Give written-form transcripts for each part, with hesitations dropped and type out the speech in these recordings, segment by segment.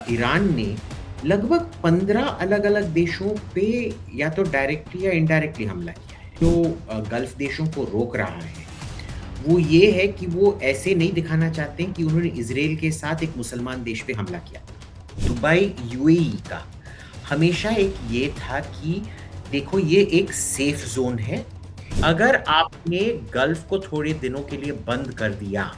Iran ने लगभग 15 अलग-अलग देशों पे या तो डायरेक्टली या इनडायरेक्टली हमला किया है। जो गल्फ देशों को रोक रहा है, वो ये है कि वो ऐसे नहीं दिखाना चाहते हैं कि उन्होंने इज़राइल के साथ एक मुसलमान देश पे हमला किया। दुबई, यूएई का हमेशा एक ये था कि देखो ये एक सेफ ज़ोन है। अगर आपने गल्फ को थोड़े दिनों के लिए बंद कर दिया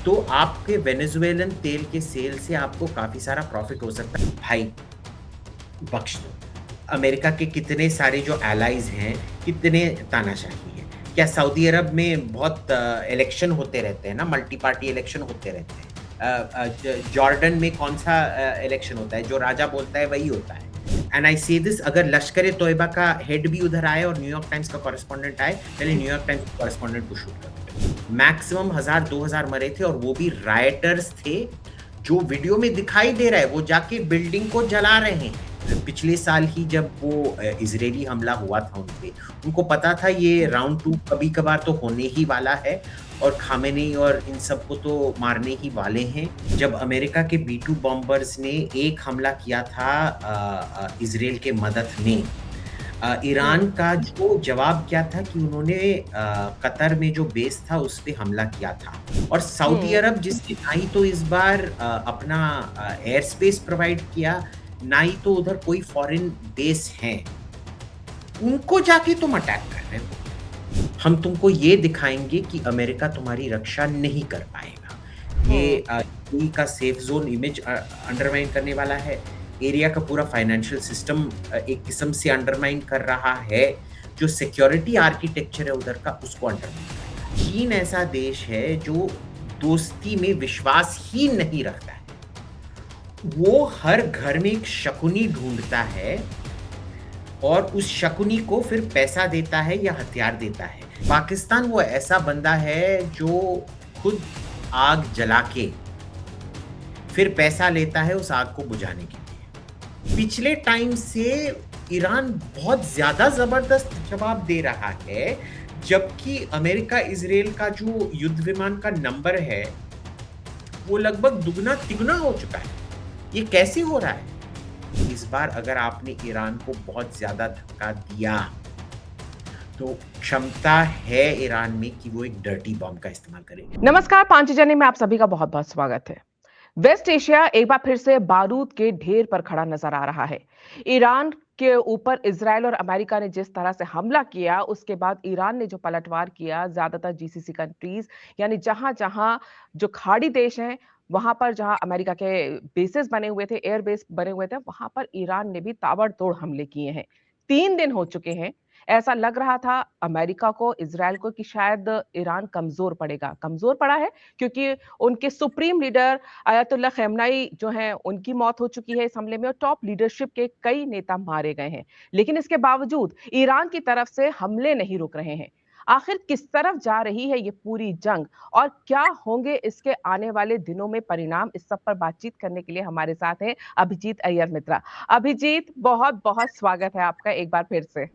तो आपके वेनेजुएलन तेल के सेल से आपको काफ़ी सारा प्रॉफ़िट हो सकता है। भाई, बख्श दो। अमेरिका के कितने सारे जो एलाइज़ हैं, कितने तानाशाही हैं। क्या सऊदी अरब में बहुत इलेक्शन होते रहते हैं ना, मल्टी पार्टी इलेक्शन होते रहते हैं। जॉर्डन में कौन-सा इलेक्शन होता है, जो राजा बोलता है वही होता है। एंड आई से दिस, अगर लश्कर ए तोयबा का हेड भी उधर आए और न्यूयॉर्क टाइम्स का कॉरेस्पॉन्डेंट आए, पहले न्यूयॉर्क टाइम्स के कॉरेस्पॉन्डेंट को शूट कर दो। मैक्सिमम 1000-2000 मरे थे और वो भी रायटर्स थे। जो वीडियो में दिखाई दे रहा है वो जाके बिल्डिंग को जला रहे हैं। पिछले साल ही जब वो इजरायली हमला हुआ था उन पे, उनको पता था ये राउंड 2 कभी-कभार तो होने ही वाला है और खामेनी और इन सबको तो मारने ही वाले हैं। जब अमेरिका के B-2 बॉम्बर्स ने एक हमला किया था इजरायल के मदद में, ईरान का जो जवाब क्या था कि उन्होंने कतर में जो बेस था उस पे हमला किया था। और सऊदी हुँ। अरब जिसने ना ही तो इस बार अपना एयर स्पेस प्रोवाइड किया, ना ही तो उधर कोई फॉरेन बेस हैं। उनको जाके तुम अटैक कर रहे हो। हम तुमको ये दिखाएँगे कि अमेरिका तुम्हारी रक्षा नहीं कर पाएगा। ये हुँ। यूएई का सेफ ज़ोन इमेज अंडरमाइन करने वाला है। एरिया का पूरा फाइनेंशियल सिस्टम एक किस्म से अंडरमाइन कर रहा है। जो सिक्योरिटी आर्किटेक्चर है उधर का, उसको अंडरमाइन कर रहा है। चीन ऐसा देश है जो दोस्ती में विश्वास ही नहीं रखता है। वो हर घर में एक शकुनी ढूँढता है और उस शकुनी को फिर पैसा देता है या हथियार देता है। पाकिस्तान वो ऐसा बंदा है जो खुद आग जला के फिर पैसा लेता है उस आग को बुझाने के लिए। पिछले टाइम से ईरान बहुत ज़्यादा ज़बरदस्त जवाब दे रहा है, जबकि अमेरिका इज़राइल का जो युद्ध विमान का नंबर है, वो लगभग दुगना-तिगुना हो चुका है। ये कैसे हो रहा है? इस बार अगर आपने ईरान को बहुत ज़्यादा धक्का दिया, तो क्षमता है ईरान में कि वो एक डर्टी बॉम्ब का इस्तेमाल करे। नमस्कार, पांचजन्य में आप सभी का बहुत-बहुत स्वागत है। वेस्ट एशिया एक बार फिर से बारूद के ढेर पर खड़ा नजर आ रहा है। ईरान के ऊपर इजराइल और अमेरिका ने जिस तरह से हमला किया, उसके बाद ईरान ने जो पलटवार किया, ज्यादातर जीसीसी कंट्रीज यानी जहां-जहां जो खाड़ी देश हैं, वहां पर जहां अमेरिका के बेसेस बने हुए थे, एयर बेस बने हुए थे, वहां पर ईरान ने भी ताबड़तोड़ हमले किए हैं। 3 दिन हो चुके हैं। ऐसा लग रहा था अमेरिका को, इजराइल को कि शायद ईरान कमजोर पड़ेगा। कमजोर पड़ा है क्योंकि उनके सुप्रीम लीडर अयतुल्ला खamenei जो हैं, उनकी मौत हो चुकी है इस हमले में और टॉप लीडरशिप के कई नेता मारे गए हैं। लेकिन इसके बावजूद ईरान की तरफ से हमले नहीं रुक रहे हैं। आखिर किस तरफ जा रही है ये पूरी जंग और क्या होंगे इसके आने वाले दिनों में परिणाम, इस सब पर बातचीत करने के लिए हमारे साथ हैं अभिजीत अय्यर मित्रा। अभिजीत, बहुत-बहुत स्वागत है आपका एक बार फिर से।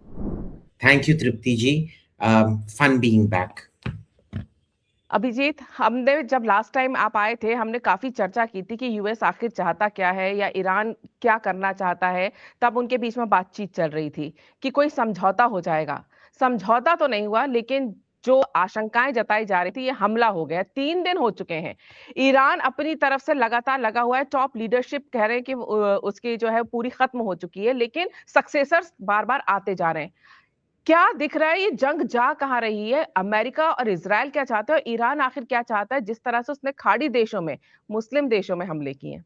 Thank you Trupti ji. Fun being back. Abhijit, हमने जब लास्ट टाइम आप आए थे, हमने काफ़ी चर्चा की थी कि यूएस आखिर चाहता क्या है या ईरान क्या करना चाहता है। तब उनके बीच में बातचीत चल रही थी कि कोई समझौता हो जाएगा। समझौता तो नहीं हुआ, लेकिन जो आशंकाएँ जताई जा रही थी, ये हमला हो गया। 3 दिन हो चुके हैं। ईरान अपनी तरफ से लगातार लगा हुआ है। टॉप लीडरशिप कह रहे हैं कि उसकी जो है पूरी खत्म हो चुकी है, लेकिन सक्सेसर्स बार-बार आते जा रहे हैं। क्या दिख रहा है ये जंग जा कहाँ रही है? अमेरिका और इज़राइल क्या चाहता है और ईरान आखिर क्या चाहता है, जिस तरह से उसने खाड़ी देशों में, मुस्लिम देशों में हमले किए हैं?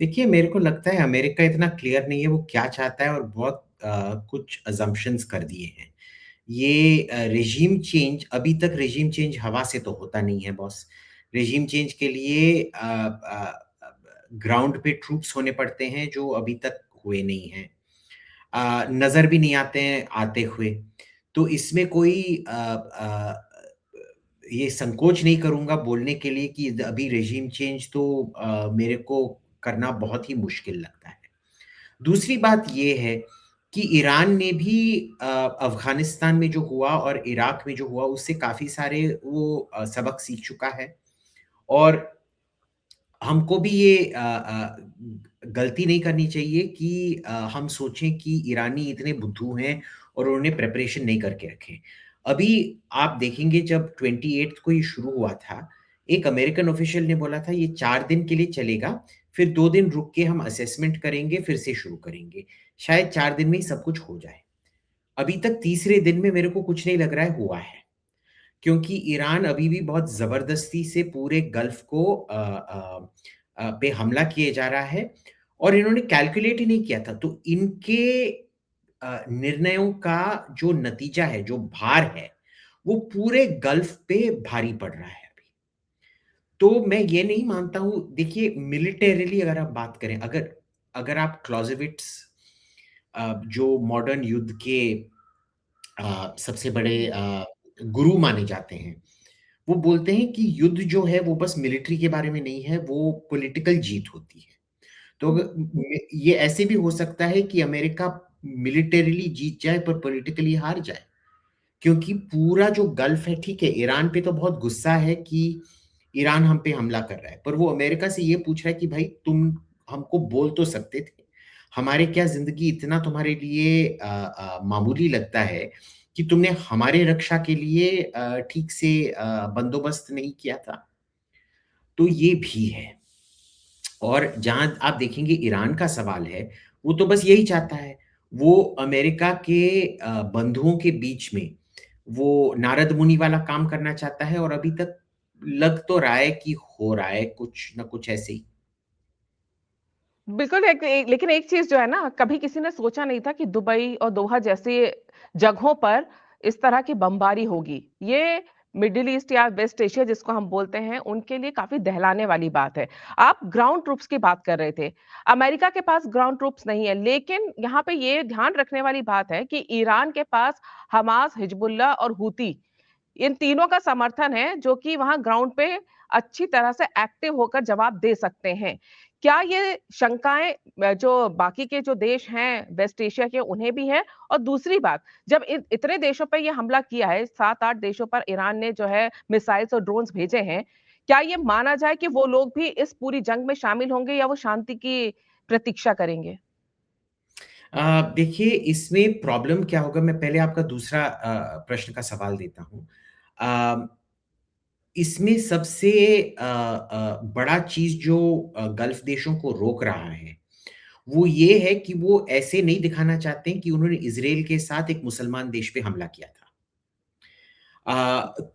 देखिए, मेरे को लगता है अमेरिका इतना क्लियर नहीं है वो क्या चाहता है और बहुत कुछ असम्पशन्स कर दिए हैं। ये रेजीम चेंज, अभी तक रेजीम चेंज हवा से तो होता नहीं है बॉस। रेजीम चेंज के लिए ग्राउंड पे ट्रूप्स होने पड़ते हैं जो अभी तक हुए नहीं हैं। नज़र भी नहीं आते हैं आते हुए। तो इसमें कोई ये संकोच नहीं करूँगा बोलने के लिए कि अभी रेजीम चेंज तो मेरे को करना बहुत ही मुश्किल लगता है। दूसरी बात ये है कि ईरान ने भी अफ़गानिस्तान में जो हुआ और इराक में जो हुआ उससे काफ़ी सारे वो सबक सीख चुका है और हमको भी ये गलती नहीं करनी चाहिए कि हम सोचें कि ईरानी इतने बुद्धू हैं और उन्होंने प्रिपरेशन नहीं करके रखे। अभी आप देखेंगे जब 28th को ये शुरू हुआ था, एक अमेरिकन ऑफिशियल ने बोला था ये 4 दिन के लिए चलेगा, फिर 2 दिन रुक के हम असेसमेंट करेंगे, फिर से शुरू करेंगे। शायद 4 दिन में ही सब कुछ हो जाए। अभी तक तीसरे दिन में मेरे को कुछ नहीं लग रहा है हुआ है। क्योंकि ईरान अभी भी बहुत ज़बरदस्ती से पूरे गल्फ़ को पे हमला किए जा रहा है और इन्होंने कैलकुलेट ही नहीं किया था। तो इनके निर्णयों का जो नतीजा है, जो भार है, वो पूरे गल्फ़ पे भारी पड़ रहा है अभी। तो मैं ये नहीं मानता हूँ देखिए मिलिटरीली अगर आप बात करें, अगर अगर आप क्लॉज़ेविट्ज़ जो मॉडर्न युद्ध के सबसे बड़े हम्म। गुरु माने जाते हैं। वो बोलते हैं कि युद्ध जो है वो बस मिलिट्री के बारे में नहीं है, वो पॉलिटिकल जीत होती है। तो हम्म। ये ऐसे भी हो सकता है कि अमेरिका मिलिटरीली जीत जाए पर पॉलिटिकली हार जाए। क्योंकि पूरा जो गल्फ है ठीक है, ईरान पे तो बहुत गुस्सा है कि ईरान हम पे हमला कर रहा है, पर वो अमेरिका से ये पूछ रहा है कि भाई तुम हमको बोल तो सकते थे। हमारे क्या ज़िंदगी इतना तुम्हारे लिए मामूली लगता है कि तुमने हमारे रक्षा के लिए ठीक से बंदोबस्त नहीं किया था? तो ये भी है। और जहाँ आप देखेंगे ईरान का सवाल है, वो तो बस यही चाहता है। वो अमेरिका के बंधुओं के बीच में वो नारद मुनि वाला काम करना चाहता है और अभी तक लग तो रहा है कि हो रहा है कुछ न कुछ ऐसे ही। बिल्कुल, लेकिन एक चीज़ जो है ना, कभी किसी ने सोचा नहीं था कि दुबई और दोहा जैसी जगहों पर इस तरह की बमबारी होगी। ये मिडल ईस्ट या वेस्ट एशिया जिसको हम बोलते हैं, उनके लिए काफ़ी दहलाने वाली बात है। आप ग्राउंड ट्रूप्स की बात कर रहे थे। अमेरिका के पास ग्राउंड ट्रूप्स नहीं है, लेकिन यहाँ पे ये ध्यान रखने वाली बात है कि ईरान के पास हमास, हिजबुल्लाह और हूती इन तीनों का समर्थन है, जो कि वहाँ ग्राउंड पे अच्छी तरह से एक्टिव होकर जवाब दे सकते हैं। क्या ये शंकाएँ जो बाकी के जो देश हैं वेस्ट एशिया के उन्हें भी है? और दूसरी बात, जब इतने देशों पे ये हमला किया है, 7-8 देशों पर ईरान ने जो है मिसाइल्स और ड्रोन्स भेजे हैं, क्या ये माना जाए कि वो लोग भी इस पूरी जंग में शामिल होंगे या वो शांति की प्रतीक्षा करेंगे? देखिए इसमें प्रॉब्लम क्या होगा मैं पहले आपका दूसरा प्रश्न का सवाल देता हूँ। अ, इसमें सबसे बड़ा चीज़ जो गल्फ़ देशों को रोक रहा है, वो ये है कि वो ऐसे नहीं दिखाना चाहते हैं कि उन्होंने इज़राइल के साथ एक मुसलमान देश पे हमला किया था।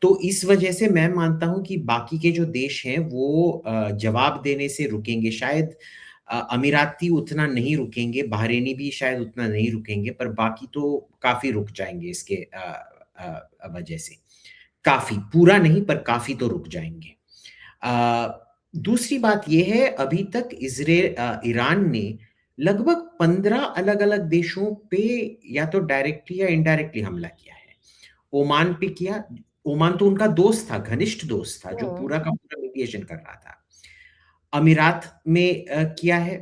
तो इस वजह से मैं मानता हूँ कि बाकी के जो देश हैं वो जवाब देने से रुकेंगे। शायद अमीराती उतना नहीं रुकेंगे, बहरीनी भी शायद उतना नहीं रुकेंगे, पर बाकी तो काफ़ी रुक जाएँगे इसके वजह से। काफ़ी, पूरा नहीं पर काफ़ी तो रुक जाएँगे। दूसरी बात ये है अभी तक ईरान ने लगभग 15 अलग-अलग देशों पे या तो डायरेक्टली या इनडायरेक्टली हमला किया है। ओमान पे किया, ओमान तो उनका दोस्त था, घनिष्ठ दोस्त था, जो हुँ। पूरा का पूरा मीडिएशन कर रहा था। अमीरात में किया है,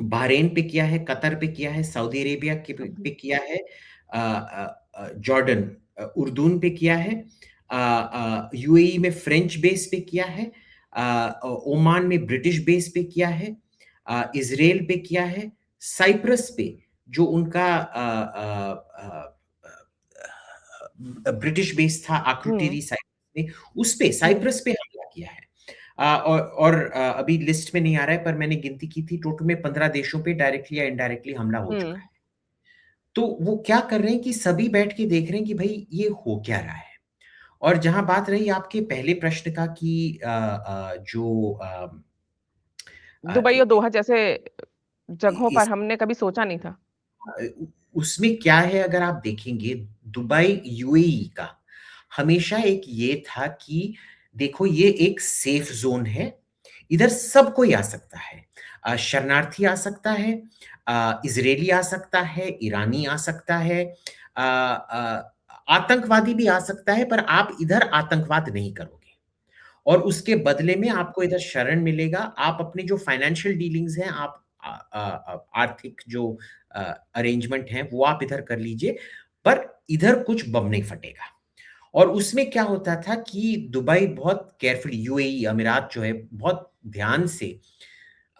बहरीन पे किया है, कतर पे किया है, सऊदी अरेबिया के पे किया है, जॉर्डन उर्दून पे किया है, यूएई में फ्रेंच बेस पे किया है, ओमान में ब्रिटिश बेस पे किया है, इज़राइल पे किया है, साइप्रस पे जो उनका ब्रिटिश बेस था हुँ, आक्रोटिरी साइप्रस में, उस पे हुँ, साइप्रस पे हमला किया है। अभी लिस्ट में नहीं आ रहा है पर मैंने गिनती की थी टोटल में 15 देशों पे डायरेक्टली या इनडायरेक्टली हमला हो चुका हुँ। है। तो वो क्या कर रहे हैं कि सभी बैठ के देख रहे हैं कि भई ये हो क्या रहा है? और जहाँ बात रही आपके पहले प्रश्न का कि जो दुबई इ और दोहा जैसे जगहों पर इस हमने कभी सोचा नहीं था। उसमें क्या है अगर आप देखेंगे दुबई यूएई का हमेशा एक ये था कि देखो ये एक सेफ ज़ोन है, इधर सब कोई आ सकता है। शरणार्थी आ सकता है, इज़राइली आ सकता है, ईरानी आ सकता है, आतंकवादी भी आ सकता है पर आप इधर आतंकवाद नहीं करोगे। और उसके बदले में आपको इधर शरण मिलेगा। आप अपनी जो फाइनेंशियल डीलिंग्स हैं, आप आर्थिक जो अरेंजमेंट हैं, वो आप इधर कर लीजिए, पर इधर कुछ बम नहीं फटेगा। और उसमें क्या होता था कि दुबई बहुत केयरफुली, यूएई अमीरात जो है बहुत ध्यान से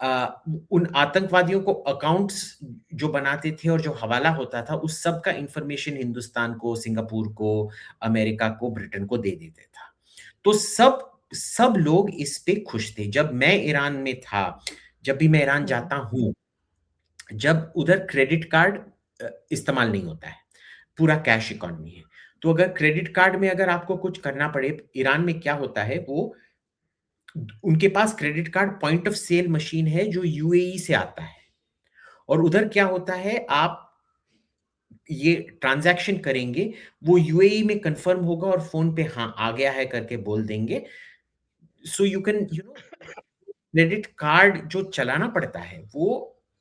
उन आतंकवादियों को अकाउंट्स जो बनाते थे और जो हवाला होता था, उस सब का इंफॉर्मेशन हिंदुस्तान को, सिंगापुर को, अमेरिका को, ब्रिटेन को दे देता था। तो सब सब लोग इस पे खुश थे। जब मैं ईरान में था, जब भी मैं ईरान हम्म। जाता हूँ, जब उधर क्रेडिट कार्ड इस्तेमाल नहीं होता है, पूरा कैश इकोनॉमी है। तो अगर क्रेडिट कार्ड में अगर आपको कुछ करना पड़े, ईरान में क्या होता है, वो उनके पास credit card point of sale machine है जो यूएई से आता है। और उधर क्या होता है, आप ये ट्रांजैक्शन करेंगे, वो यूएई में कंफर्म होगा और फोन पे हाँ आ गया है करके बोल देंगे। So you can credit card जो चलाना पड़ता है वो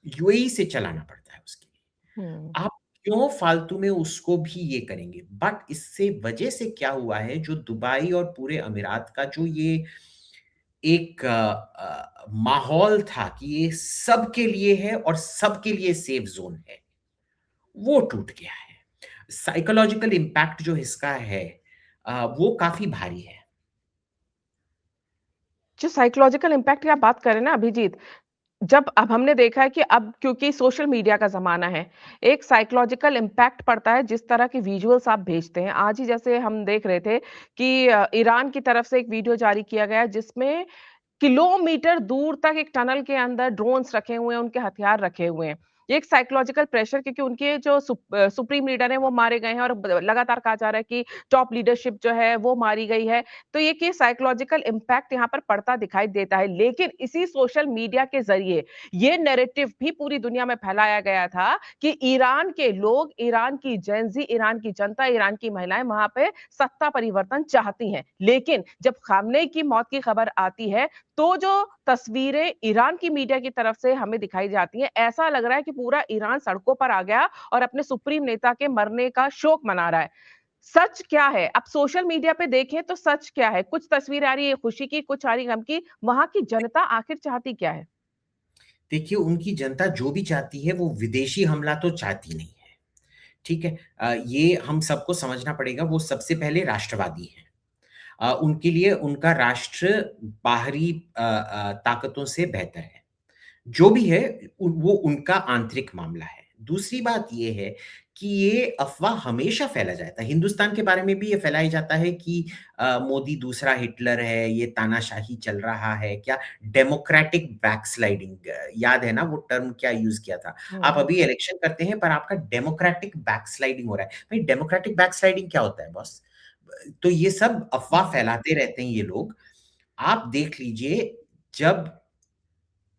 यूएई से चलाना पड़ता है उसके हम्म। लिए। आप क्यों फालतू में उसको भी ये करेंगे? बट इससे वजह से क्या हुआ है, जो दुबई और पूरे अमीरात का जो ये एक माहौल था कि ये सबके लिए है और सबके लिए सेफ जोन है, वो टूट गया है। साइकोलॉजिकल इम्पैक्ट जो इसका है, वो काफी भारी है। जो साइकोलॉजिकल इम्पैक्ट की आप बात करें ना अभिजीत, जब अब हमने देखा है कि अब क्योंकि सोशल मीडिया का ज़माना है, एक साइकोलॉजिकल इम्पैक्ट पड़ता है जिस तरह की विजुअल्स आप भेजते हैं। आज ही जैसे हम देख रहे थे कि ईरान की तरफ से एक वीडियो जारी किया गया है जिसमें किलोमीटर दूर तक एक टनल के अंदर ड्रोन्स रखे हुए हैं, उनके हथियार रखे हुए हैं। ये एक साइकोलॉजिकल प्रेशर क्योंकि उनके जो सुप्रीम लीडर हैं वो मारे गए हैं और लगातार कहा जा रहा है कि टॉप लीडरशिप जो है वो मारी गई है। तो ये कि साइकोलॉजिकल इम्पैक्ट यहाँ पर पड़ता दिखाई देता है। लेकिन इसी सोशल मीडिया के ज़रिए ये नैरेटिव भी पूरी दुनिया में फैलाया गया था कि ईरान के लोग, ईरान की जेन ज़ी, ईरान की जनता, ईरान की महिलाएं वहां पे सत्ता परिवर्तन चाहती हैं। लेकिन जब खामनेई की मौत की खबर आती है तो जो तस्वीरें ईरान की मीडिया की तरफ से हमें दिखाई जाती हैं, ऐसा लग रहा है कि पूरा ईरान सड़कों पर आ गया और अपने सुप्रीम नेता के मरने का शोक मना रहा है। सच क्या है? अब सोशल मीडिया पे देखें तो सच क्या है? कुछ तस्वीरें आ रही है खुशी की, कुछ आ रही गम की। वहां की जनता आखिर चाहती क्या है? देखिए, उनकी जनता जो भी चाहती है वो विदेशी हमला तो चाहती नहीं है। ठीक है? ये हम सबको समझना पड़ेगा, वो सबसे पहले राष्ट्रवादी हैं। उनके लिए उनका राष्ट्र बाहरी ताकतों से बेहतर है। जो भी है, वो उनका आंतरिक मामला है। दूसरी बात ये है कि ये अफ़वाह हमेशा फैला जाता है। हिंदुस्तान के बारे में भी ये फैलाया जाता है कि मोदी दूसरा हिटलर है, ये तानाशाही चल रहा है, क्या डेमोक्रेटिक बैकस्लाइडिंग, याद है ना वो टर्म क्या यूज़ किया था? आप हम्म। अभी इलेक्शन करते हैं पर आपका डेमोक्रेटिक बैकस्लाइडिंग हो रहा है। भाई डेमोक्रेटिक बैकस्लाइडिंग क्या होता है बॉस? तो ये सब अफ़वाह हम्म। फैलाते रहते हैं ये लोग। आप देख लीजिए, जब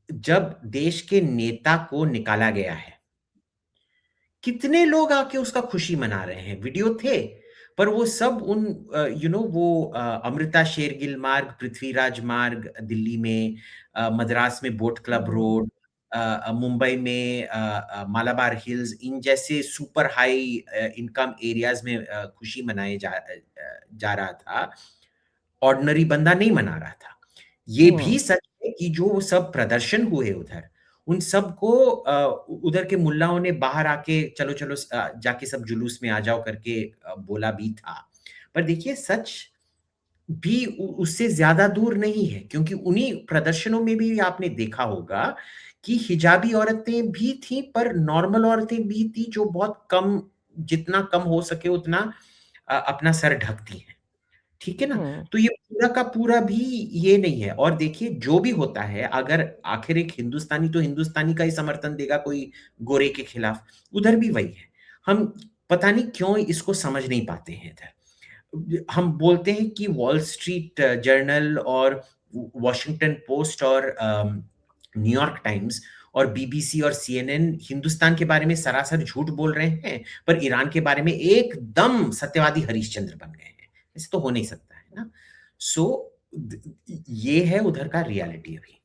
जब देश के नेता को निकाला गया है, कितने लोग आके उसका खुशी मना रहे हैं, वीडियो थे। पर वो सब उन वो अमृता शेरगिल मार्ग, पृथ्वीराज मार्ग दिल्ली में, मद्रास में बोट क्लब हम्म। रोड, मुंबई में मालाबार हिल्स, इन जैसे सुपर हाई इनकम एरियाज में खुशी मनाए जा रहा था। ऑर्डिनरी बंदा नहीं मना रहा था। ये हम्म। भी सच है कि जो सब प्रदर्शन हुए उधर, उन सबको उधर के मुल्लाओं ने बाहर आके चलो चलो जाके सब जुलूस में आ जाओ करके बोला भी था। पर देखिए, सच भी उससे ज्यादा दूर नहीं है, क्योंकि उन्हीं प्रदर्शनों में भी आपने देखा होगा कि हिजाबी औरतें भी थी, पर नॉर्मल औरतें भी थी जो बहुत कम, जितना कम हो सके उतना अपना सर ढकती हैं। ठीक है ना? हम्म। तो ये पूरा का पूरा भी ये नहीं है। और देखिए, जो भी होता है, अगर आखिर एक हिंदुस्तानी तो हिंदुस्तानी का ही समर्थन देगा, कोई गोरे के खिलाफ। उधर भी वही है। हम पता नहीं क्यों इसको समझ नहीं पाते हैं इधर। हम बोलते हैं कि वॉल स्ट्रीट जर्नल और वॉशिंगटन पोस्ट और न्यूयॉर्क टाइम्स और बीबीसी और सीएनएन हिंदुस्तान के बारे में सरासर झूठ बोल रहे हैं, पर ईरान के बारे में एकदम सत्यवादी हरिश्चंद्र बन गए हैं। ऐसे तो हो नहीं सकता है ना। सो ये है उधर का रियलिटी अभी।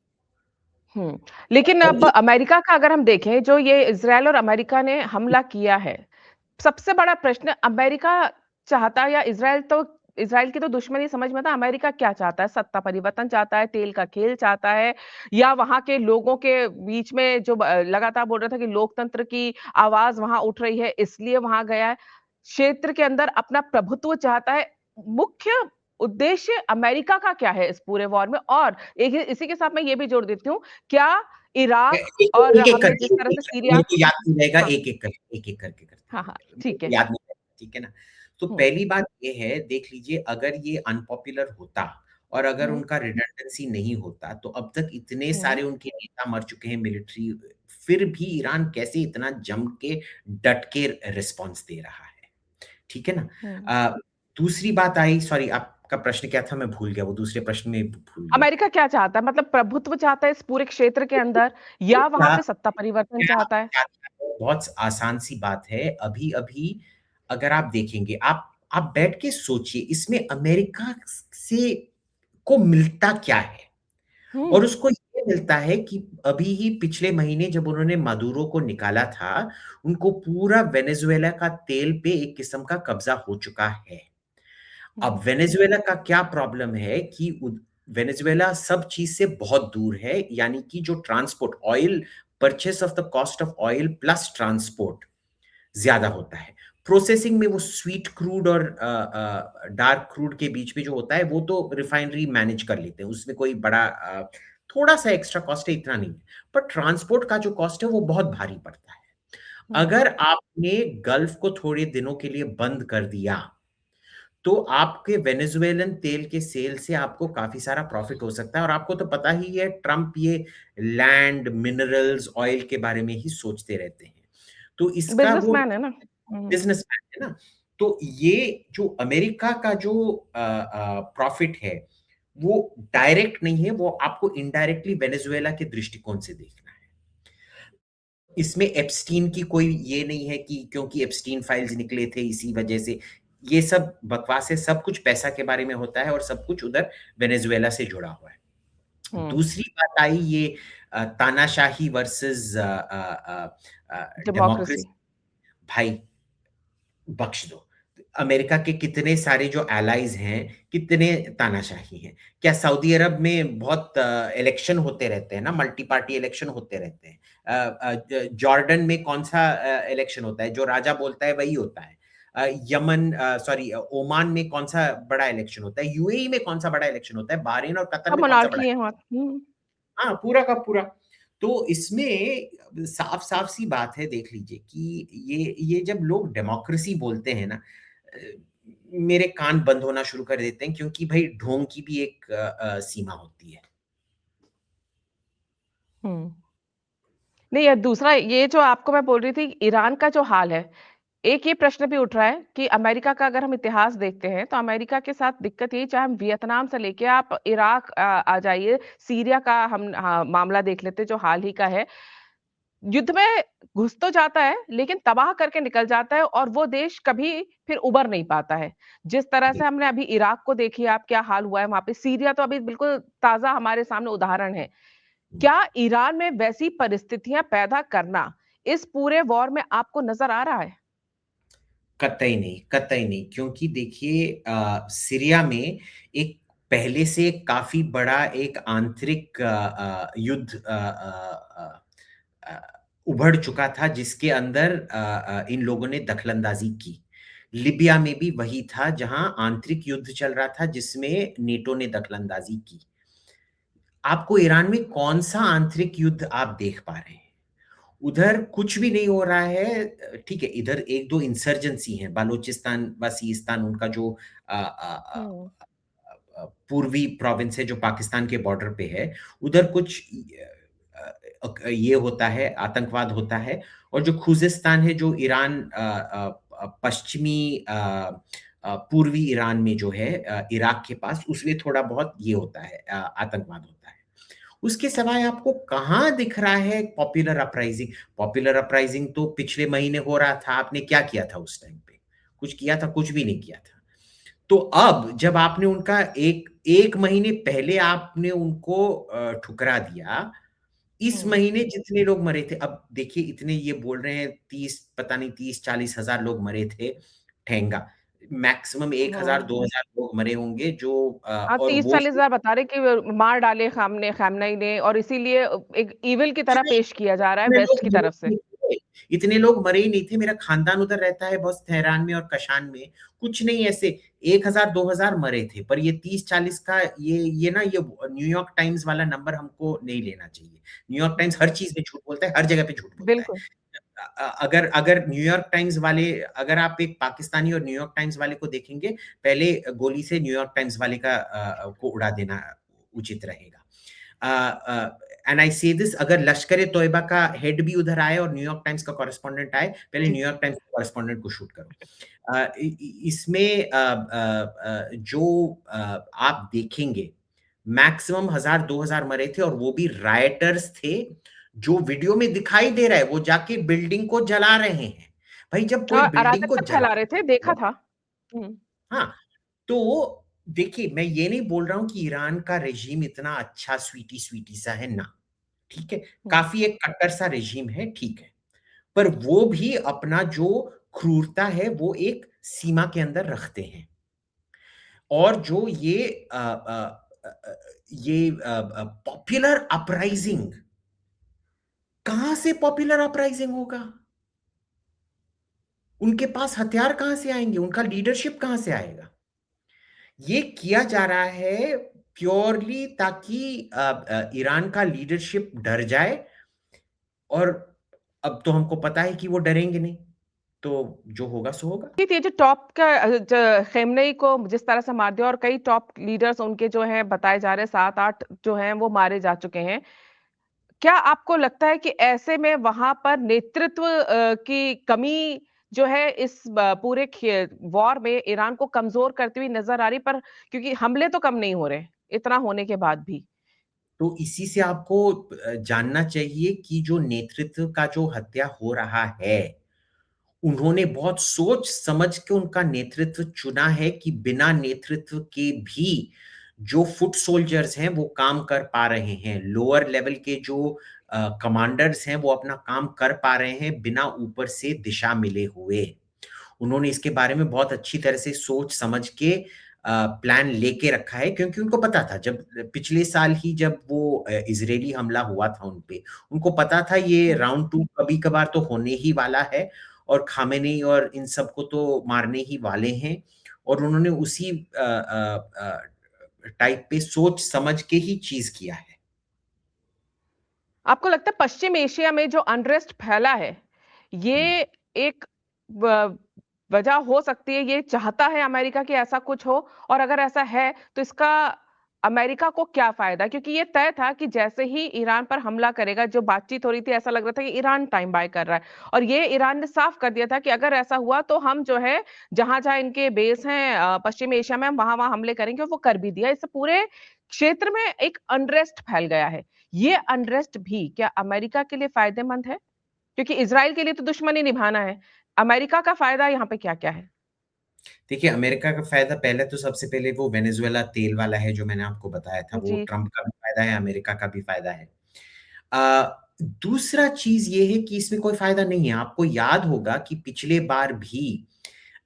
हम्म। लेकिन और अब अमेरिका का अगर हम देखें, जो ये इजराइल और अमेरिका ने हमला किया है, सबसे बड़ा प्रश्न अमेरिका चाहता है या इजराइल, तो इजराइल की तो दुश्मनी समझ में था, अमेरिका क्या चाहता है? सत्ता परिवर्तन चाहता है, तेल का खेल चाहता है, या वहां के लोगों के बीच में जो लगातार बोल रहा था कि लोकतंत्र की आवाज वहां उठ रही है इसलिए वहां गया है, क्षेत्र के अंदर अपना प्रभुत्व चाहता है? मुख्य उद्देश्य अमेरिका का क्या है इस पूरे वॉर में? और एक इसी के साथ मैं ये भी जोड़ देती हूँ, क्या इराक और एक-एक हमने करके जिस तरह से सीरिया मेरे को याद नहीं रहेगा, हाँ, एक-एक करके करते हाँ, हाँ, रहेंगे। मेरे ठीक को है। याद नहीं रहेगा, ठीक है ना? तो हुँ, पहली बात ये है, देख लीजिए अगर ये अनपॉपुलर होता और अगर हुँ, उनका रिडंडेंसी नहीं होता, तो अब तक इतने हुँ, सारे उनके नेता मर चुके हैं मिलिट्री फिर भी ईरान कैसे इतना जम के, डट के रिस्पॉन्स दे रहा है, ठीक है ना? हुँ। अ, दूसरी बात आई सॉरी आपका प्रश्न क्या था? मैं भूल गया, वो दूसरे प्रश्न में भूल गया। अमेरिका क्या चाहता है? मतलब प्रभुत्व चाहता है इस पूरे क्षेत्र के अंदर या वहाँ क्या पे सत्ता परिवर्तन क्या चाहता है? क्या बहुत आसान सी बात है। अभी-अभी अगर आप देखेंगे, आप बैठ के सोचिए इसमें अमेरिका से को मिलता क्या है? हुँ, और उसको ये मिलता है कि अभी ही पिछले महीने जब उन्होंने मादुरो को निकाला था, उनको पूरा वेनेजुएला का तेल पे एक किस्म का कब्ज़ा हो चुका है। अब हुँ, वेनेजुएला का क्या प्रॉब्लम है कि वेनेजुएला सब चीज़ से बहुत दूर है, यानी कि जो transport oil purchase of the cost of oil plus transport ज़्यादा होता है। प्रोसेसिंग में वो स्वीट क्रूड और डार्क क्रूड के बीच में जो होता है, वो तो रिफाइनरी मैनेज कर लेते हैं, उसमें कोई बड़ा थोड़ा-सा एक्स्ट्रा कॉस्ट है, इतना नहीं है। पर ट्रांसपोर्ट का जो कॉस्ट है, वो बहुत भारी पड़ता है। हुँ। अगर आपने गल्फ को थोड़े दिनों के लिए बंद कर दिया, तो आपके वेनेजुएलन तेल के सेल से आपको काफ़ी सारा प्रॉफ़िट हो सकता है और आपको तो पता ही है ट्रम्प ये लैंड, मिनरल्स, ऑयल के बारे में ही सोचते रहते हैं। तो इसका वो बिज़नेसमैन है ना। हुँ, बिज़नेसमैन है ना, तो ये जो अमेरिका का जो प्रॉफ़िट है, वो डायरेक्ट नहीं है, वो आपको इनडायरेक्टली वेनेजुएला के दृष्टिकोण से देखना है। इसमें एप्स्टीन की कोई ये नहीं है कि क्योंकि एप्स्टीन फाइल्स निकले थे इसी वजह से, ये सब बकवास है, सब कुछ पैसा के बारे में होता है और सब कुछ उधर वेनेजुएला से जुड़ा हुआ है। हुँ। दूसरी बात आई ये तानाशाही वर्सेस डेमोक्रेसी। डेमोक्रेसी भाई बख्श दो। अमेरिका के कितने सारे जो एलाइज़ हैं, कितने तानाशाही हैं। क्या सऊदी अरब में बहुत इलेक्शन होते रहते हैं ना, मल्टी पार्टी इलेक्शन होते रहते हैं। जॉर्डन में कौन-सा इलेक्शन होता है, जो राजा बोलता है वही होता है। यमन सॉरी ओमान में कौन-सा बड़ा इलेक्शन होता है, यूएई में कौन-सा बड़ा इलेक्शन होता है, बहरीन और कतर सब में कौन-सा बड़ा मोनार्की है वहाँ। हुँ, हाँ, पूरा का पूरा। तो इसमें साफ-साफ सी बात है देख लीजिए कि ये जब लोग डेमोक्रेसी बोलते हैं ना मेरे कान बंद होना शुरू कर देते हैं क्योंकि भई ढोंग की भी एक सीमा होती है। हुँ। नहीं, ये दूसरा ये जो आपको मैं बोल रही थी ईरान का जो हाल है, एक ये प्रश्न भी उठ रहा है कि अमेरिका का अगर हम इतिहास देखते हैं, तो अमेरिका के साथ दिक्कत यही चाहे हम वियतनाम से लेके आप इराक आ जाइए, सीरिया का हम मामला देख लेते हैं जो हाल ही का है। युद्ध में घुस तो जाता है, लेकिन तबाह करके निकल जाता है और वो देश कभी फिर उबर नहीं पाता है। जिस तरह से हमने अभी इराक को देखिए आप क्या हाल हुआ है वहाँ पे, सीरिया तो अभी बिल्कुल ताज़ा हमारे सामने उदाहरण है। हुँ। क्या ईरान में वैसी परिस्थितियाँ पैदा करना, इस पूरे वॉर में आपको नज़र आ रहा है? कतई नहीं क्योंकि देखिए सीरिया में एक पहले से काफ़ी बड़ा एक आंतरिक युद्ध उभड़ चुका था जिसके अंदर इन लोगों ने दखलंदाज़ी की। लिबिया में भी वही था जहाँ आंतरिक युद्ध चल रहा था जिसमें नेटो ने दखलंदाज़ी की। आपको ईरान में कौन-सा आंतरिक युद्ध आप देख पा रहे हैं? उधर कुछ भी नहीं हो रहा है ठीक है, इधर 1-2 इंसर्जेंसी हैं, बालूचिस्तान व सीस्तान उनका जो हुँ, पूर्वी प्रोविंस है जो पाकिस्तान के बॉर्डर पे है, उधर कुछ ये होता है, आतंकवाद होता है और जो खुज़ेस्तान है जो ईरान पश्चिमी पूर्वी ईरान में जो है इराक के पास उसमें थोड़ा बहुत ये होता है आतंकवाद होता है। उसके सिवाय आपको कहाँ दिख रहा है पॉपुलर अपराइजिंग? पॉपुलर अपराइजिंग तो पिछले महीने हो रहा था, आपने क्या किया था उस टाइम पे? कुछ किया था? कुछ भी नहीं किया था। तो अब जब आपने उनका 1 महीने पहले आपने उनको ठुकरा दिया, इस हुँ, महीने जितने लोग मरे थे अब देखिए इतने ये बोल रहे हैं 30 पता नहीं 30-40 हज़ार लोग मरे थे, ठेंगा। मैक्सिमम 1000 हाँ। 2000 लोग मरे होंगे जो हाँ, और वो 30-40 हज़ार बता रहे कि मार डाले ख़ामनेई ने और इसीलिए एक इविल की तरह इतने पेश किया जा रहा है इतने वेस्ट लोग की मरे तरफ से। नहीं थे। इतने लोग मरे ही नहीं थे, मेरा खानदान उधर रहता है बस तेहरान में और कशान में, कुछ नहीं ऐसे 1000-2000 मरे थे। पर ये 30-40 का ये ना ये न्यूयॉर्क टाइम्स वाला नंबर हमको नहीं लेना चाहिए। न्यूयॉर्क टाइम्स हर चीज में झूठ बोलता है, हर जगह पे झूठ बोलता है। बिल्कुल। अगर अगर न्यूयॉर्क टाइम्स वाले, अगर आप एक पाकिस्तानी और न्यूयॉर्क टाइम्स वाले को देखेंगे, पहले गोली से न्यूयॉर्क टाइम्स वाले का को उड़ा देना उचित रहेगा। एंड आई से दिस, अगर लश्कर ए तोयबा का हेड भी उधर आए और न्यूयॉर्क टाइम्स का कॉरेस्पॉन्डेंट आए, पहले जी। न्यूयॉर्क टाइम्स के कॉरेस्पॉन्डेंट को शूट करो। इसमें जो आप देखेंगे मैक्सिमम 1000-2000 मरे थे, और वो भी राइटर्स थे। जो वीडियो में दिखाई दे रहा है वो जाके बिल्डिंग को जला रहे हैं। भाई जब कोई और बिल्डिंग को अराजकता जला, फैला रहे थे, देखा था। हुँ। हाँ, तो देखिए मैं ये नहीं बोल रहा हूं कि ईरान का रेजीम इतना अच्छा स्वीटी स्वीटी सा है ना, ठीक है, हुँ। काफी एक कट्टर सा रेजीम है, ठीक है, पर वो भी अपना जो क्रूरता है वो एक सीमा के अंदर रखते हैं। और जो ये पॉपुलर अपराइजिंग, कहां से पॉपुलर अपराइजिंग होगा? उनके पास हथियार कहां से आएंगे? उनका लीडरशिप कहां से आएगा? ये किया जा रहा है प्योरली ताकि ईरान का लीडरशिप डर जाए। और अब तो हमको पता है कि वो डरेंगे नहीं, तो जो होगा सो होगा। ये जो टॉप का खेमनेई को जिस तरह से मार दिया, और कई टॉप लीडर्स उनके जो हैं बताए जा रहे हैं, 7-8 जो हैं वो मारे जा चुके हैं। क्या आपको लगता है कि ऐसे में वहां पर नेतृत्व की कमी जो है इस पूरे वॉर में ईरान को कमजोर करती हुई नजर आ रही, पर क्योंकि हमले तो कम नहीं हो रहे इतना होने के बाद भी। तो इसी से आपको जानना चाहिए कि जो नेतृत्व का जो हत्या हो रहा है, उन्होंने बहुत सोच समझ के उनका नेतृत्व चुना है कि बिना नेतृत्व के भी जो फुट सोल्जर्स हैं वो काम कर पा रहे हैं, लोअर लेवल के जो कमांडर्स हैं वो अपना काम कर पा रहे हैं बिना ऊपर से दिशा मिले हुए। उन्होंने इसके बारे में बहुत अच्छी तरह से सोच समझ के प्लान लेके रखा है, क्योंकि उनको पता था जब पिछले साल ही जब वो इजरायली हमला हुआ था उन पे, उनको पता था ये हम्म। राउंड टू कभी कभार तो होने ही वाला है, और खामेनी और इन सबको तो मारने ही वाले हैं। और उन्होंने उसी टाइप पे सोच समझ के ही चीज किया है। आपको लगता है पश्चिम एशिया में जो अनरेस्ट फैला है, हम्म। ये एक वजह हो सकती है, ये चाहता है अमेरिका कि ऐसा कुछ हो? और अगर ऐसा है तो इसका अमेरिका को क्या फायदा? क्योंकि ये तय था कि जैसे ही ईरान पर हमला करेगा, जो बातचीत हो रही थी ऐसा लग रहा था कि ईरान टाइम बाय कर रहा है, और ये ईरान ने साफ कर दिया था कि अगर ऐसा हुआ तो हम जो है जहां जहां इनके बेस हैं पश्चिम एशिया में, हम वहां वहां हमले करेंगे, और वो कर भी दिया। इससे पूरे क्षेत्र में एक अनरेस्ट फैल गया है। ये अनरेस्ट भी क्या अमेरिका के लिए फायदेमंद है? क्योंकि इजराइल के लिए तो दुश्मनी निभाना है। अमेरिका का फायदा यहाँ पे क्या-क्या है? देखिए, अमेरिका का फ़ायदा पहले तो सबसे पहले वो वेनेज़ुएला तेल वाला है जो मैंने आपको बताया था, वो जी। ट्रम्प का भी फ़ायदा है, अमेरिका का भी फ़ायदा है। दूसरा चीज़ ये है कि इसमें कोई फ़ायदा नहीं है। आपको याद होगा कि पिछले बार भी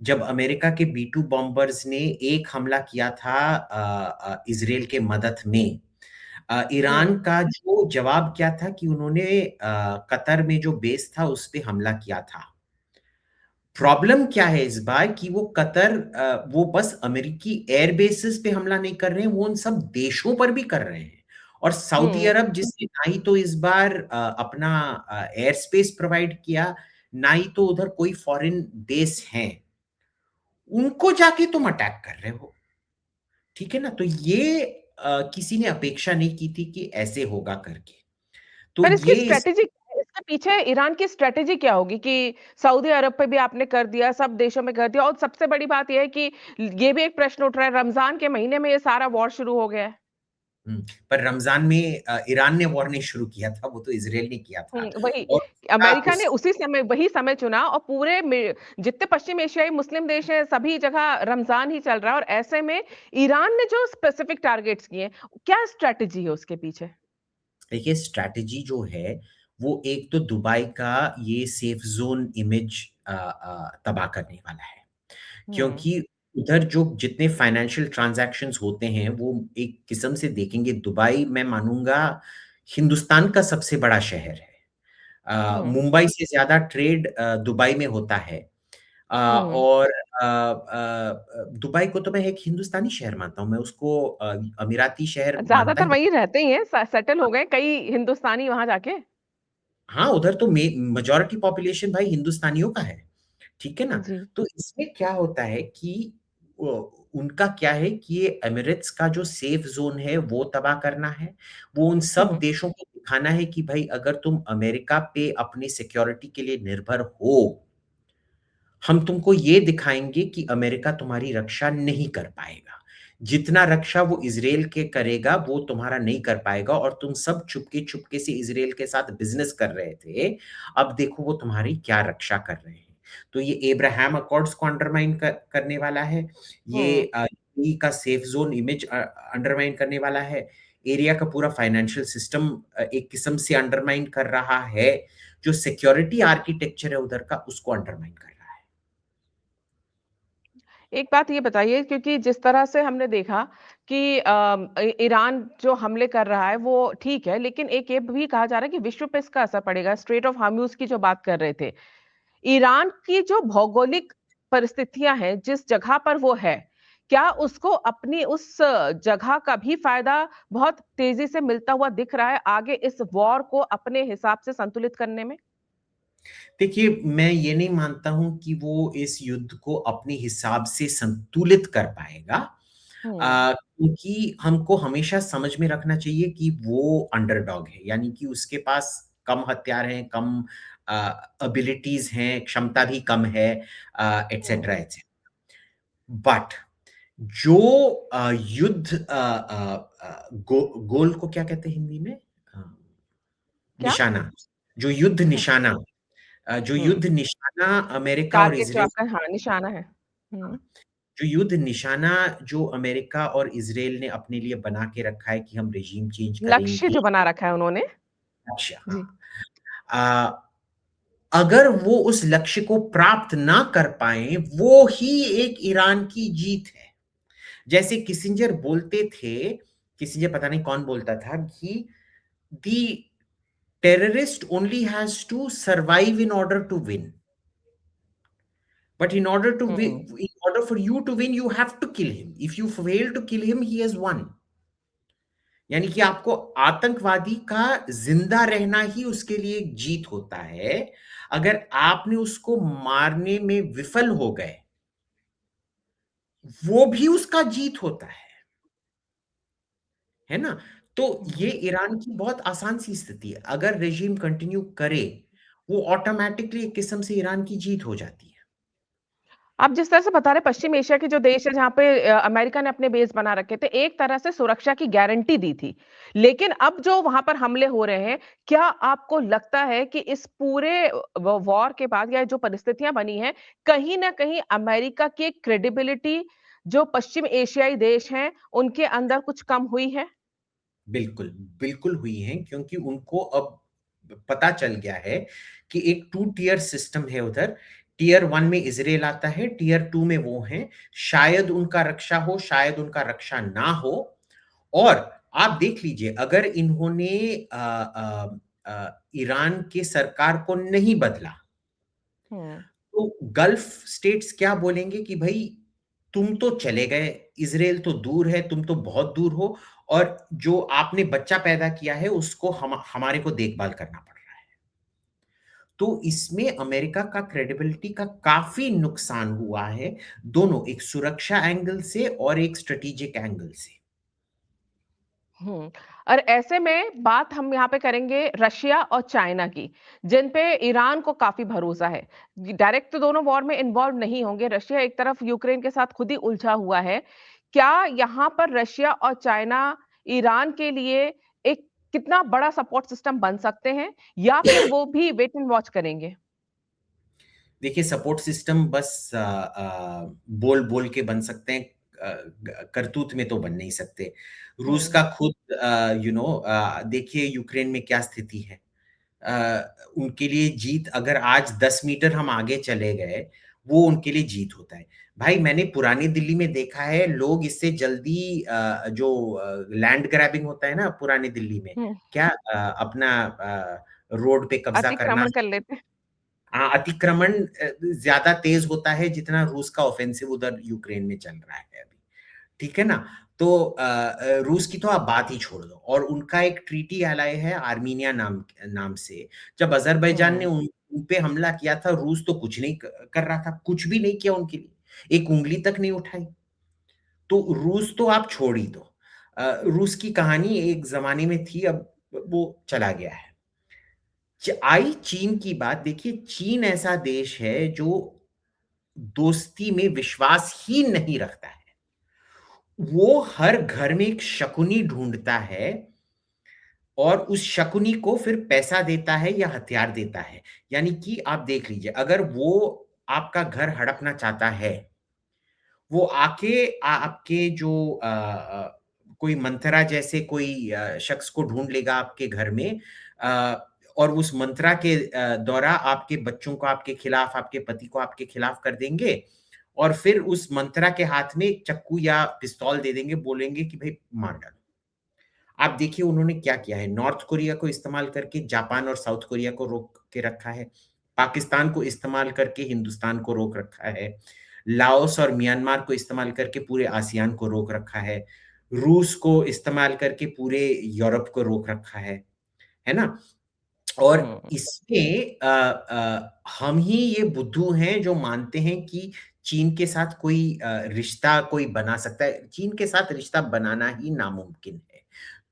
जब अमेरिका के बी-2 बॉम्बर्स ने एक हमला किया था इज़राइल के मदद में, ईरान हुँ। का जो जवाब क्या था कि उन्होंने कतर में जो बेस था उस पे हमला किया था। प्रॉब्लम क्या है इस बार कि वो कतर वो बस अमेरिकी एयर बेसिस पे हमला नहीं कर रहे हैं, वो उन सब देशों पर भी कर रहे हैं। और सऊदी हुँ। अरब जिसने ना ही तो इस बार अपना एयर स्पेस प्रोवाइड किया, ना ही तो उधर कोई फॉरेन बेस हैं, उनको जाके तुम अटैक कर रहे हो। ठीक है ना? तो ये किसी ने अपेक्षा नहीं की थी कि ऐसे होगा करके। तो पर इसकी ये इस स्ट्रैटेजी क्या है? इसके पीछे ईरान की स्ट्रैटेजी क्या होगी कि सऊदी अरब पे भी आपने कर दिया, सब देशों में कर दिया, और सबसे बड़ी बात ये है कि ये भी एक प्रश्न उठ रहा है, रमज़ान के महीने में ये सारा वॉर शुरू हो गया है। हुँ, पर रमज़ान में ईरान ने वॉर नहीं शुरू किया था, वो तो इज़राइल ने किया था। वही और उसका अमेरिका ने उस उसी समय वही समय चुना, और पूरे में जितने पश्चिम एशियाई मुस्लिम देश हैं, सभी जगह रमज़ान ही चल रहा है, और ऐसे में ईरान ने जो स्पेसिफिक टारगेट्स किए हैं, क्या स्ट्रैटेजी है उसके पीछे? देखिए स्ट्रैटेजी जो है, वो एक तो दुबई का ये सेफ ज़ोन इमेज तबाह करने वाला है। हुँ। क्योंकि उधर जो जितने फाइनेंशियल ट्रांज़ैक्शंस होते हैं, वो एक किस्म से देखेंगे दुबई मैं मानूँगा हिंदुस्तान का सबसे बड़ा शहर है। हम्म। मुंबई से ज़्यादा ट्रेड दुबई में होता है। हम्म। और दुबई को तो मैं एक हिंदुस्तानी शहर मानता हूँ, मैं उसको अमीराती शहर मानता ज्यादातर ही। वहीं रहते ही हैं, सेटल हो गए कई हिंदुस्तानी वहां जाके। हाँ, उधर तो मेजॉरिटी पॉपुलेशन भाई हिंदुस्तानियों का है, ठीक है ना? जी। तो इसमें क्या होता है कि उनका क्या है कि ये एमिरेट्स का जो सेफ ज़ोन है वो तबाह करना है। वो उन सब हम्म। देशों को दिखाना है कि भाई अगर तुम अमेरिका पे अपनी सिक्योरिटी के लिए निर्भर हो, हम तुमको ये दिखाएँगे कि अमेरिका तुम्हारी रक्षा नहीं कर पाएगा। जितना रक्षा वो इज़राइल के करेगा, वो तुम्हारा नहीं कर पाएगा और तुम सब चुपके-चुपके से इज़राइल के साथ बिज़नेस कर रहे थे। अब देखो वो तुम्हारी क्या रक्षा कर रहे हैं। तो ये अब्राहम अकॉर्ड्स को अंडरमाइन करने वाला है। ये हम्म। यूएई का सेफ ज़ोन इमेज अंडरमाइन करने वाला है। एरिया का पूरा फाइनेंशियल सिस्टम एक किस्म से अंडरमाइन कर रहा है। जो सिक्योरिटी आर्किटेक्चर है उधर का, उसको अंडरमाइन कर रहा है। एक बात ये बताइए, क्योंकि जिस तरह से हमने देखा कि ईरान जो हमले कर रहा है वो ठीक है, लेकिन एक ये भी कहा जा रहा है कि विश्व पे इसका असर पड़ेगा। स्ट्रेट ऑफ हार्मूज की जो बात कर रहे थे, ईरान की जो भौगोलिक परिस्थितियां हैं, जिस जगह पर वो है, क्या उसको अपनी उस जगह का भी फायदा बहुत तेजी से मिलता हुआ दिख रहा है आगे इस वॉर को अपने हिसाब से संतुलित करने में? देखिए, मैं ये नहीं मानता हूँ कि वो इस युद्ध को अपने हिसाब से संतुलित कर पाएगा। हम्म। क्योंकि हमको हमेशा समझ में रखना चाहिए कि वो अंडरडॉग है, यानी कि उसके पास कम हथियार हैं, कम अ, एबिलिटीज़ हैं, क्षमता भी कम है एटसेटरा, हम्म। एटसेटरा। बट जो युद्ध गोल को क्या कहते हैं हिंदी में? अ, क्या? निशाना। जो युद्ध हम्म। निशाना जो हम्म। युद्ध निशाना अमेरिका और टारगेट जो इज़राइल। आपका, हाँ, निशाना है। हाँ, हम्म। जो युद्ध निशाना जो अमेरिका और इज़राइल ने अपने लिए बना के रखा है कि हम रेज़ीम चेंज लक्ष्य करेंगे। जो बना रखा है उन्होंने। लक्ष्य, जी। हाँ। अगर वो उस लक्ष्य को प्राप्त ना कर पाएँ, वो ही एक ईरान की जीत है। जैसे किसिंजर बोलते थे, किसिंजर पता नहीं कौन बोलता था कि the terrorist only has to survive in order to win. But hmm. in order for you to win, you have to kill him. If you fail to kill him, he has won. यानी कि आपको आतंकवादी का जिंदा रहना ही उसके लिए एक जीत होता है। अगर आपने उसको मारने में विफल हो गए, वो भी उसका जीत होता है ना? तो ये हम्म। ईरान की बहुत आसान सी स्थिति है। अगर रेजिम कंटिन्यू करे, वो ऑटोमैटिकली एक किस्म से ईरान की जीत हो जाती है। आप जिस तरह से बता रहे पश्चिम एशिया के जो देश है जहाँ पे अमेरिका ने अपने बेस बना रखे थे, एक तरह से सुरक्षा की गारंटी दी थी। लेकिन अब जो वहां पर हमले हो रहे हैं, क्या आपको लगता है कि इस पूरे वॉर के बाद या जो परिस्थितियां बनी हैं, कहीं ना कहीं अमेरिका की क्रेडिबिलिटी जो पश्चिम एशियाई देश हैं उनके अंदर कुछ कम हुई है? बिल्कुल, बिल्कुल हुई हैं क्योंकि उनको अब पता चल गया है कि एक 2 टियर सिस्टम है उधर। टियर 1 में इज़राइल आता है, टियर 2 में वो हैं। शायद उनका रक्षा हो, शायद उनका रक्षा ना हो। और आप देख लीजिए अगर इन्होंने ईरान के सरकार को नहीं बदला, हम्म। तो गल्फ स्टेट्स क्या बोलेंगे कि भई तुम तो चले गए, इज़राइल तो दूर है, तुम तो बहुत दूर हो और जो आपने बच्चा पैदा किया है उसको हमारे को देखभाल करना पड़ रहा है। तो इसमें अमेरिका का क्रेडिबिलिटी का काफ़ी नुकसान हुआ है, दोनों एक सुरक्षा एंगल से और एक स्ट्रैटेजिक एंगल से। हम्म। और ऐसे में बात हम यहाँ पे करेंगे रशिया और चाइना की, जिन पे ईरान को काफी भरोसा है। डायरेक्ट तो दोनों वॉर में इन्वॉल्व नहीं होंगे, रशिया एक तरफ यूक्रेन के साथ खुद ही उलझा हुआ है। क्या यहाँ पर रशिया और चाइना ईरान के लिए एक कितना बड़ा सपोर्ट सिस्टम बन सकते हैं, या फिर वो भी वेट एंड वॉच करेंगे? देखिए सपोर्ट सिस्टम बस बोल-बोल के बन सकते हैं, करतूत में तो बन नहीं सकते। रूस हम्म। का खुद देखिए यूक्रेन में क्या स्थिति है। उनके लिए जीत अगर आज 10 मीटर हम आगे चले गए, वो उनके लिए जीत होता है। भाई मैंने पुरानी दिल्ली में देखा है लोग इससे जल्दी जो लैंड ग्रैबिंग होता है ना पुरानी दिल्ली में, हम्म। क्या अपना रोड पे कब्जा करना। अतिक्रमण कर लेते हैं। हाँ, अतिक्रमण ज्यादा तेज होता है जितना रूस का ऑफेंसिव उधर यूक्रेन में चल रहा है अभी। ठीक है ना? तो रूस की तो आप बात ही छोड़ दो, और उनका एक ट्रीटी एलाय है आर्मीनिया नाम नाम से। जब अजरबैजान ने हम्म। उन पे हमला किया था, रूस तो कुछ नहीं कर रहा था, कुछ भी नहीं किया उनके लिए, एक उंगली तक नहीं उठाई। तो रूस तो आप छोड़ ही दो। रूस की कहानी एक जमाने में थी, अब वो चला गया है। आई चीन की बात, देखिए चीन ऐसा देश है जो दोस्ती में विश्वास ही नहीं रखता है। वो हर घर में एक शकुनी ढूंढता है, और उस शकुनी को फिर पैसा देता है या हथियार देता है। यानी कि आप देख लीजिए, अगर वो आपका घर हड़पना चाहता है, वो आके आपके जो कोई मंत्रा जैसे कोई शख्स को ढूंढ लेगा आपके घर में, और उस मंत्रा के द्वारा आपके बच्चों को आपके खिलाफ, आपके पति को आपके खिलाफ कर देंगे, और फिर उस मंत्रा के हाथ में एक चक्कू या पिस्तौल दे देंगे, बोलेंगे कि भाई मार डालो। आप देखिए उन्होंने क्या किया है, नॉर्थ कोरिया को इस्तेमाल करके जापान और साउथ कोरिया को रोक के रखा है, पाकिस्तान को इस्तेमाल करके हिंदुस्तान को रोक रखा है, लाओस और म्यांमार को इस्तेमाल करके पूरे आसियान को रोक रखा है, रूस को इस्तेमाल करके पूरे यूरोप को रोक रखा है ना? और हम्म। इसमें हम ही ये बुद्धू हैं जो मानते हैं कि चीन के साथ कोई रिश्ता कोई बना सकता है। चीन के साथ रिश्ता बनाना ही नामुमकिन है।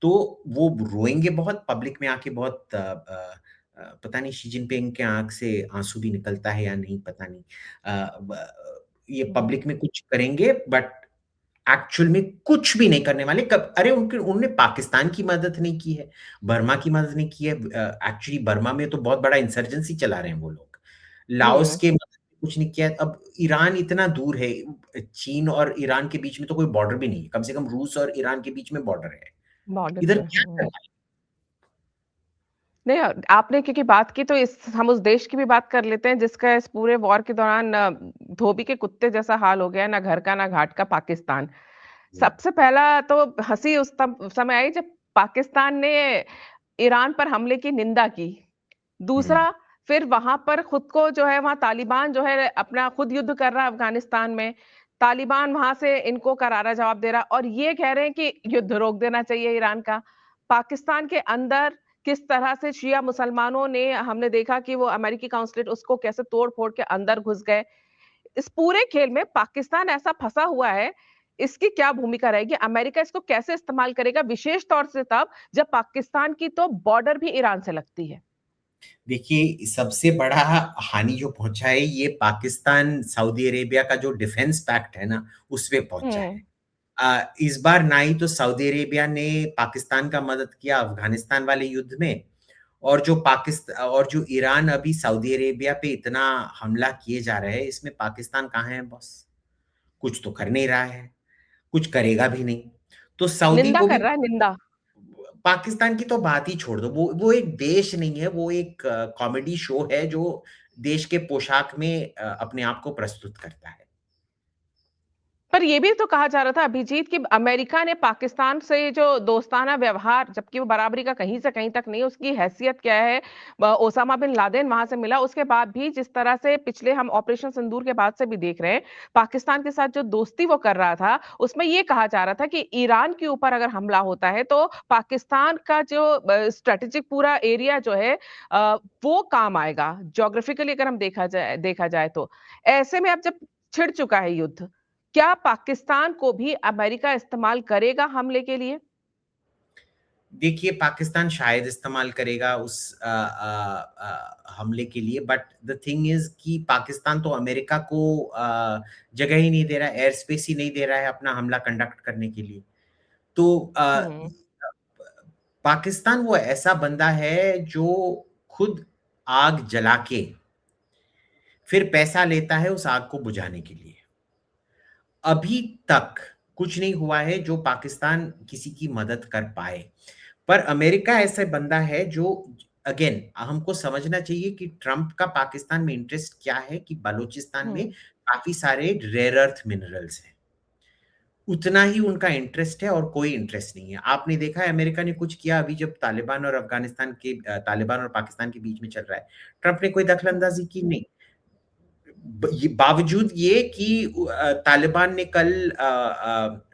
तो वो रोएंगे बहुत पब्लिक में आके, बहुत पता नहीं शी जिनपिंग के आंख से आंसू भी निकलता है या नहीं, पता नहीं। ये हम्म। पब्लिक में कुछ करेंगे, बट एक्चुअल में कुछ भी नहीं करने वाले। कब, अरे उनके उन्होंने पाकिस्तान की मदद नहीं की है, बर्मा की मदद नहीं की है। एक्चुअली बर्मा में तो बहुत बड़ा इंसर्जेंसी चला रहे हैं वो लोग। लाओस हम्म। के मदद कुछ नहीं किया है। अब ईरान इतना दूर है, चीन और ईरान के बीच में तो कोई बॉर्डर भी नहीं है, कम से कम रूस और ईरान के बीच में बॉर्डर है। बॉर्डर इधर पे। क्या करना है? नहीं, आपने क्योंकि बात की तो इस हम उस देश की भी बात कर लेते हैं जिसका इस पूरे वॉर के दौरान धोबी के कुत्ते जैसा हाल हो गया, ना घर का ना घाट का, पाकिस्तान। सबसे पहला तो हंसी उस तब समय आई जब पाकिस्तान ने ईरान पर हमले की निंदा की। हम्म, दूसरा, फिर वहां पर खुद को जो है, वहां तालिबान जो है अपना खुद युद्ध कर रहा है अफगानिस्तान में। तालिबान वहां से इनको करारा जवाब दे रहा, और ये कह रहे हैं कि युद्ध रोक देना चाहिए ईरान का। पाकिस्तान के अंदर किस तरह से शिया मुसलमानों ने, हमने देखा कि वो अमेरिकी काउंसलेट उसको कैसे तोड़ फोड़ के अंदर घुस गए। इस पूरे खेल में पाकिस्तान ऐसा फंसा हुआ है, इसकी क्या भूमिका रहेगी? अमेरिका इसको कैसे इस्तेमाल करेगा, विशेष तौर से तब जब पाकिस्तान की तो बॉर्डर भी ईरान से लगती है। देखिए सबसे बड़ा हानि जो पहुंचा है ये पाकिस्तान सऊदी अरेबिया का जो डिफेंस पैक्ट है ना, उसपे पहुंचा हम्म। है। इस बार ना ही तो सऊदी अरेबिया ने पाकिस्तान का मदद किया अफगानिस्तान वाले युद्ध में, और जो पाकिस्तान और जो ईरान अभी सऊदी अरेबिया पे इतना हमला किए जा रहे हैं, इसमें पाकिस्तान कहाँ है बॉस? कुछ तो कर नहीं रहा है, कुछ करेगा भी नहीं। तो सऊदी निंदा को भी, कर रहा है, निंदा। पाकिस्तान की तो बात ही छोड़ दो, वो एक देश नहीं है, वो एक कॉमेडी शो है जो देश के पोशाक में अपने आप को प्रस्तुत करता है। पर ये भी तो कहा जा रहा था अभिजीत कि अमेरिका ने पाकिस्तान से जो दोस्ताना व्यवहार, जबकि वो बराबरी का कहीं से कहीं तक नहीं, उसकी हैसियत क्या है? ओसामा बिन लादेन वहां से मिला, उसके बाद भी जिस तरह से पिछले हम ऑपरेशन सिंदूर के बाद से भी देख रहे हैं, पाकिस्तान के साथ जो दोस्ती वो कर रहा था, उसमें ये कहा जा रहा था कि ईरान के ऊपर अगर हमला होता है तो पाकिस्तान का जो स्ट्रेटेजिक पूरा एरिया जो है, वो काम आएगा ज्योग्राफिकली, अगर हम देखा जाए तो। ऐसे में अब जब छिड़ चुका है युद्ध, क्या पाकिस्तान को भी अमेरिका इस्तेमाल करेगा हमले के लिए? देखिए पाकिस्तान शायद इस्तेमाल करेगा उस हमले के लिए, बट द थिंग इज कि पाकिस्तान तो अमेरिका को जगह ही नहीं दे रहा है, एयर स्पेस ही नहीं दे रहा है अपना हमला कंडक्ट करने के लिए। तो हुँ। पाकिस्तान वो ऐसा बंदा है जो खुद आग जला के फिर पैसा लेता है उस आग को बुझाने के लिए। अभी तक कुछ नहीं हुआ है जो पाकिस्तान किसी की मदद कर पाए। पर अमेरिका ऐसे बंदा है जो, अगेन हमको समझना चाहिए कि ट्रंप का पाकिस्तान में इंटरेस्ट क्या है, कि बलूचिस्तान में हुँ। काफी सारे रेयर अर्थ मिनरल्स हैं। उतना ही उनका इंटरेस्ट है और कोई इंटरेस्ट नहीं है। आपने देखा है अमेरिका ने कुछ किया अभी जब तालिबान और पाकिस्तान के बीच में चल रहा है, ट्रंप ने कोई दखल-अंदाज़ी की नहीं। बावजूद ये कि तालिबान ने कल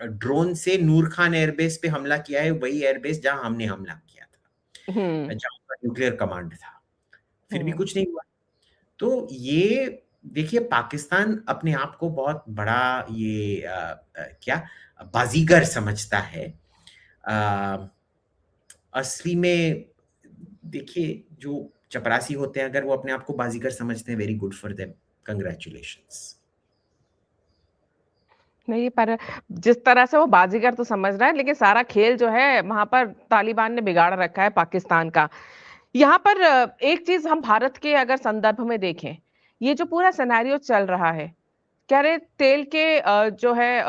ड्रोन से नूर खान एयरबेस पे हमला किया है, वही एयरबेस जहां हमने हमला किया था, हम्म। जहां का न्यूक्लियर कमांड था, फिर भी हम्म। कुछ नहीं हुआ। तो ये देखिए पाकिस्तान अपने आप को बहुत बड़ा ये क्या बाजीगर समझता है। अ, असली में देखिए जो चपरासी होते हैं अगर वो अपने आप को बाजीगर समझते हैं, very good for them, congratulations. नहीं, पर जिस तरह से वो बाजीगर तो समझ रहा है, लेकिन सारा खेल जो है वहां पर तालिबान ने बिगाड़ रखा है पाकिस्तान का। यहाँ पर एक चीज हम भारत के अगर संदर्भ में देखें, ये जो पूरा सिनेरियो चल रहा है, कह रहे तेल के जो है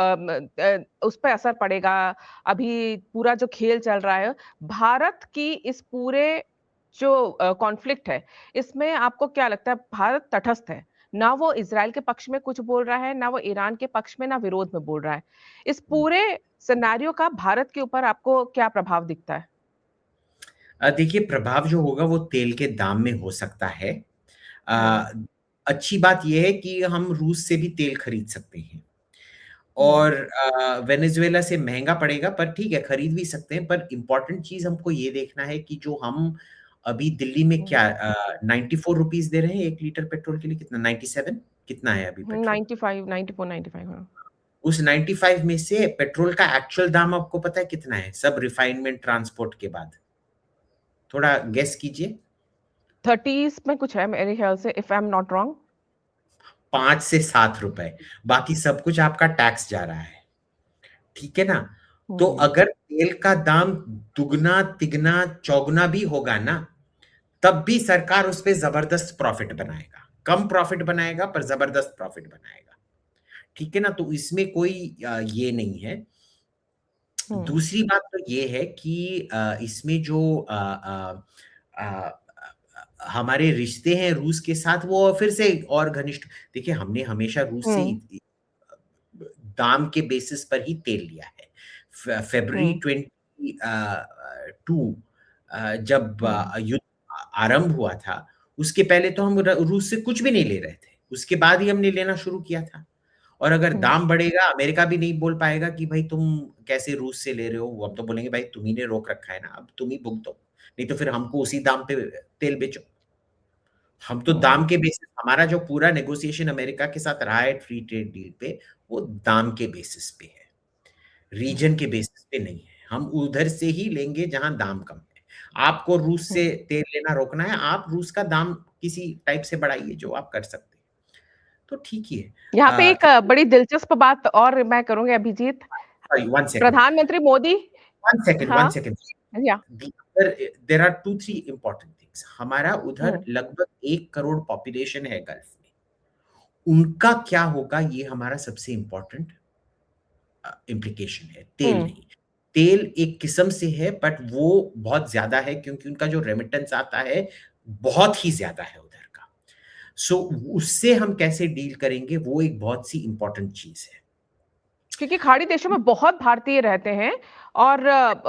उस पर असर पड़ेगा। अभी पूरा जो खेल चल रहा है, भारत की इस पूरे जो कॉन्फ्लिक्ट है, इसमें आपको क्या लगता है? भारत तटस्थ है, ना वो इजराइल के पक्ष में कुछ बोल रहा है, ना वो ईरान के पक्ष में, ना विरोध में बोल रहा है। इस पूरे सिनेरियो का भारत के ऊपर आपको क्या प्रभाव दिखता है? देखिए प्रभाव जो होगा वो तेल के दाम में हो सकता है। हम्म। अ, अच्छी बात ये है कि हम रूस से भी तेल खरीद सकते हैं हम्म। और वेनेजुएला से महंगा पड़ेगा पर ठीक है खरीद भी सकते हैं। पर इम्पोर्टेंट चीज हमको ये देखना है कि जो हम अभी दिल्ली में हम्म। क्या 94 रुपीज दे रहे हैं 1 लीटर पेट्रोल के लिए, कितना 97 कितना है अभी पेट्रोल? 95, 94, 95, हाँ। उस 95 में से पेट्रोल का एक्चुअल दाम आपको पता है कितना है सब रिफाइनमेंट ट्रांसपोर्ट के बाद? थोड़ा गेस कीजिए। 30s में कुछ है मेरे ख्याल से, if I am not wrong. 5 से 7 रुपए, बाकी सब कुछ आपका टैक्स जा रहा है, ठीक है ना? तो हम्म। अगर तेल का दाम दुगना तिगना चौगुना भी होगा ना, तब भी सरकार उस पे जबरदस्त प्रॉफिट बनाएगा। कम प्रॉफिट बनाएगा पर जबरदस्त प्रॉफिट बनाएगा, ठीक है ना? तो इसमें कोई ये नहीं है। हम्म। दूसरी बात तो ये है कि इसमें जो अ, हमारे रिश्ते हैं रूस के साथ वो फिर से और घनिष्ठ। देखिए हमने हमेशा रूस से हम्म। दाम के बेसिस पर ही तेल लिया है। फरवरी हम्म। 22 जब हम्म। युद्ध आरंभ हुआ था, उसके पहले तो हम रूस से कुछ भी नहीं ले रहे थे, उसके बाद ही हमने लेना शुरू किया था। और अगर हम्म। दाम बढ़ेगा अमेरिका भी नहीं बोल पाएगा कि भाई तुम कैसे रूस से ले रहे हो, वो हम तो बोलेंगे भाई तुम ही ने रोक रखा है ना, अब तुम ही भुगतो, नहीं तो फिर हमको उसी दाम पे तेल बेचो। हम तो दाम हम्म। के बेसिस, हमारा जो पूरा नेगोशिएशन अमेरिका के साथ रहा है फ्री ट्रेड डील पे, वो दाम के बेसिस पे है, हम्म। रीजन के बेसिस पे नहीं है। हम उधर से ही लेंगे जहां दाम कम है। आपको रूस से हम्म। तेल लेना रोकना है, आप रूस का दाम किसी टाइप से बढ़ाइए जो आप कर सकते हैं, तो ठीक ही है। यहाँ पे एक बड़ी दिलचस्प बात और मैं करूंगी अभिजीत। सॉरी, वन सेकंड, प्रधानमंत्री मोदी। वन सेकंड, वन हाँ। Second. Yeah. There are two three important things. हमारा उधर हम्म। लगभग 1 करोड़ पॉपुलेशन है गल्फ में, उनका क्या होगा ये हमारा सबसे इंपॉर्टेंट इम्प्लीकेशन है, तेल हम्म। नहीं। तेल एक किस्म से है बट वो बहुत ज्यादा है क्योंकि उनका जो रेमिटेंस आता है बहुत ही ज्यादा है उधर का। सो उससे हम कैसे डील करेंगे वो एक बहुत सी इंपॉर्टेंट चीज है। क्योंकि खाड़ी देशों में बहुत भारतीय रहते हैं, और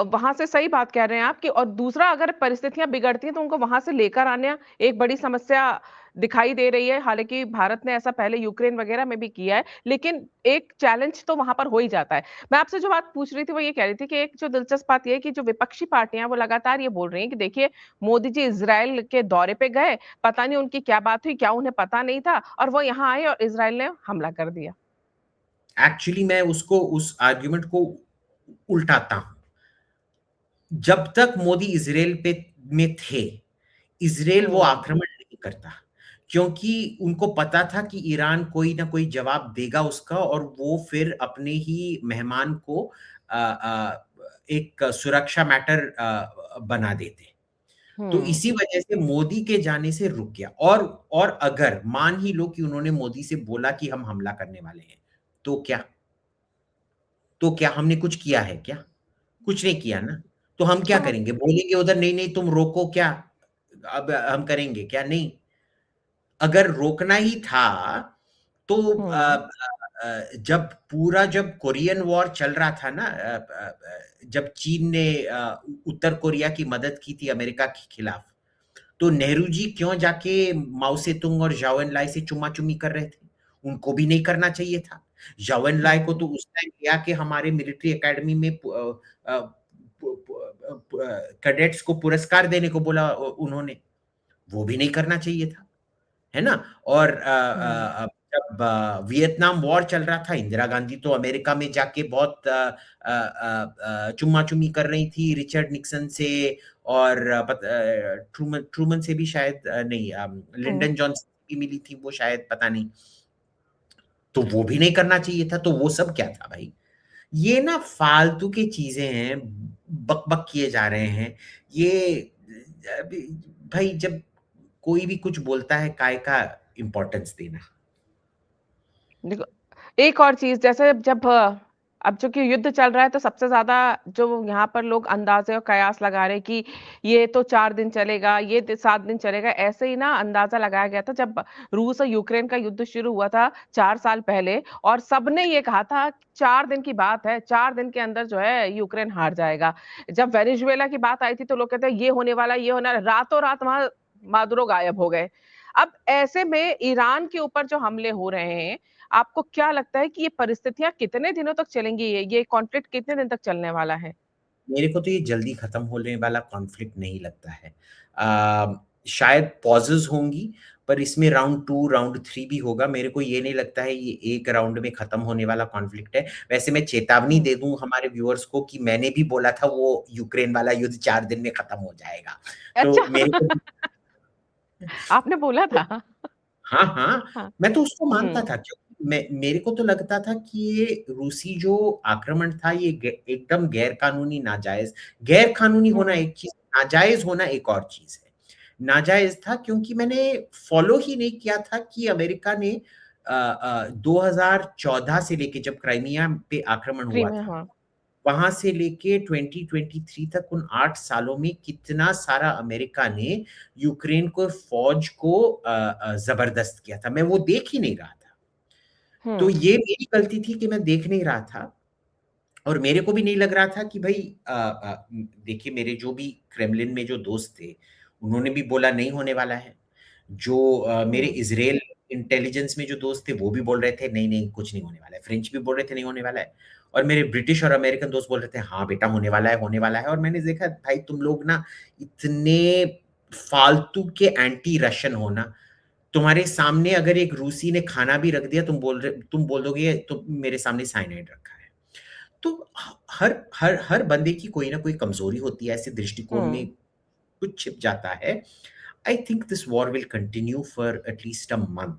वहां से सही बात कह रहे हैं आप कि, और दूसरा अगर परिस्थितियां बिगड़ती हैं तो उनको वहां से लेकर आने एक बड़ी समस्या दिखाई दे रही है। हालांकि भारत ने ऐसा पहले यूक्रेन वगैरह में भी किया है, लेकिन एक चैलेंज तो वहां पर हो ही जाता है। मैं आपसे जो बात पूछ रही थी वो ये कह रही थी कि एक जो दिलचस्प बात ये है कि जो विपक्षी पार्टियां हैं वो लगातार ये बोल रही हैं कि देखिए, मोदी जी इजराइल के दौरे पे गए, पता नहीं उनकी क्या बात हुई, क्या उन्हें पता नहीं था, और वो यहाँ आए और इजराइल ने हमला कर दिया। एक्चुअली मैं उसको उस आर्ग्यूमेंट को उल्टाता हूं। जब तक मोदी इसराइल पे में थे, इसराइल वो हम्म। आक्रमण नहीं करता, क्योंकि उनको पता था कि ईरान कोई ना कोई जवाब देगा उसका और वो फिर अपने ही मेहमान को एक सुरक्षा मैटर बना देते। तो हम्म। इसी वजह से मोदी के जाने से रुक गया। और अगर मान ही लो कि उन्होंने मोदी से बोला कि हम हमला करने वाले हैं, तो क्या, तो क्या हमने कुछ किया है क्या? कुछ नहीं किया ना। तो हम क्या हाँ। करेंगे? बोलेंगे उधर नहीं नहीं तुम रोको क्या? अब हम करेंगे क्या? नहीं। अगर रोकना ही था तो हम्म। जब कोरियन वॉर चल रहा था ना, जब चीन ने उत्तर कोरिया की मदद की थी अमेरिका के खिलाफ, तो नेहरू जी क्यों जाके माओ सेतुंग और जाओ एनलाइ से चुम्मा चुम्मी कर रहे थे? उनको भी नहीं करना चाहिए था। जाओ एनलाइ को हम्म। तो उस टाइम लिया के हमारे मिलिट्री एकेडमी में कैडेट्स को पुरस्कार देने को बोला उन्होंने, वो भी नहीं करना चाहिए था, है ना? और हम्म। जब वियतनाम वॉर चल रहा था, इंदिरा गांधी तो अमेरिका में जाके बहुत चुम्मा चुम्मी कर रही थी रिचर्ड निक्सन से, और ट्रूमन ट्रूमन से भी शायद नहीं, हम्म। लिंडन जॉनसन भी मिली थी वो शायद, पता नहीं। तो वो भी नहीं करना चाहिए था, तो वो सब क्या था भाई? ये ना फालतू की चीजें हैं, बक बक किए जा रहे हैं ये। अभी भाई जब कोई भी कुछ बोलता है, काय का इम्पोर्टेंस देना। देखो, एक और चीज़ जैसे जब अब चूँकि युद्ध चल रहा है तो सबसे ज़्यादा जो यहाँ पर लोग अंदाज़े और कयास लगा रहे हैं कि ये तो 4 दिन चलेगा, ये 7 दिन चलेगा, ऐसे ही ना अंदाज़ा लगाया गया था जब रूस और यूक्रेन का युद्ध शुरू हुआ था 4 साल पहले, और सबने ये कहा था 4 दिन की बात है, 4 दिन के अंदर जो है यूक्रेन हार जाएगा। जब वेनेजुएला की बात आई थी तो लोग कहते हैं ये होने वाला है, ये होने वाला है, रातों-रात वहाँ मादुरो गायब हो गए। अब ऐसे में ईरान के ऊपर जो हमले हो रहे हैं, आपको क्या लगता है कि ये परिस्थितियाँ कितने दिनों तक चलेंगी, ये कॉन्फ्लिक्ट कितने दिन तक चलने वाला है? मेरे को तो ये जल्दी खत्म होने वाला कॉन्फ्लिक्ट नहीं लगता है। शायद पॉजेज़ होंगी, पर इसमें राउंड 2, राउंड 3 भी होगा। मेरे को ये नहीं लगता है ये एक राउंड में खत्म होने वाला कॉन्फ्लिक्ट है। वैसे मैं चेतावनी हुँ। दे दूँ हमारे व्यूअर्स को कि मैंने भी बोला था वो यूक्रेन वाला युद्ध 4 दिन में खत्म हो जाएगा। तो अच्छा। मेरे को आपने बोला था? हाँ, हाँ, हाँ। मैं तो उसको मानता हुँ। था, क्योंकि मैं मेरे को तो लगता था कि ये रूसी जो आक्रमण था ये एकदम गैर कानूनी, नाजायज़। गैर कानूनी होना हुँ। एक चीज़, नाजायज़ होना एक और चीज़ है। नाजायज़ था क्योंकि मैंने फ़ॉलो ही नहीं किया था कि अमेरिका ने 2014 से लेके जब क्राइमिया पे आक्रमण हुआ क्रीमिया, था, हाँ। वहाँ से लेके 2023 तक उन 8 सालों में कितना सारा अमेरिका ने यूक्रेन को फ़ौज को ज़बरदस्त किया था, मैं वो देख ही नहीं रहा था। तो हुँ। ये मेरी गलती थी कि मैं देख नहीं रहा था, और मेरे को भी नहीं लग रहा था कि भई देखिए मेरे जो भी क्रेमलिन में जो दोस्त थे, उन्होंने भी बोला नहीं होने वाला है। जो मेरे हुँ। इज़राइल इंटेलिजेंस में जो दोस्त थे, वो भी बोल रहे थे नहीं, नहीं कुछ नहीं होने वाला है। फ्रेंच भी बोल रहे थे नहीं होने वाला है, और मेरे ब्रिटिश और अमेरिकन दोस्त बोल रहे थे हाँ बेटा होने वाला है, होने वाला है। और मैंने देखा भाई तुम लोग ना इतने फालतू के एंटी रशियन हो ना, तुम्हारे सामने अगर एक रूसी ने खाना भी रख दिया, तुम बोल दोगे तो मेरे सामने साइनाइड रखा है। तो हर हर हर बंदे की कोई ना कोई कमजोरी होती है, ऐसे दृष्टिकोण में हुँ। कुछ छिप जाता है। I think this war will continue for at least a month,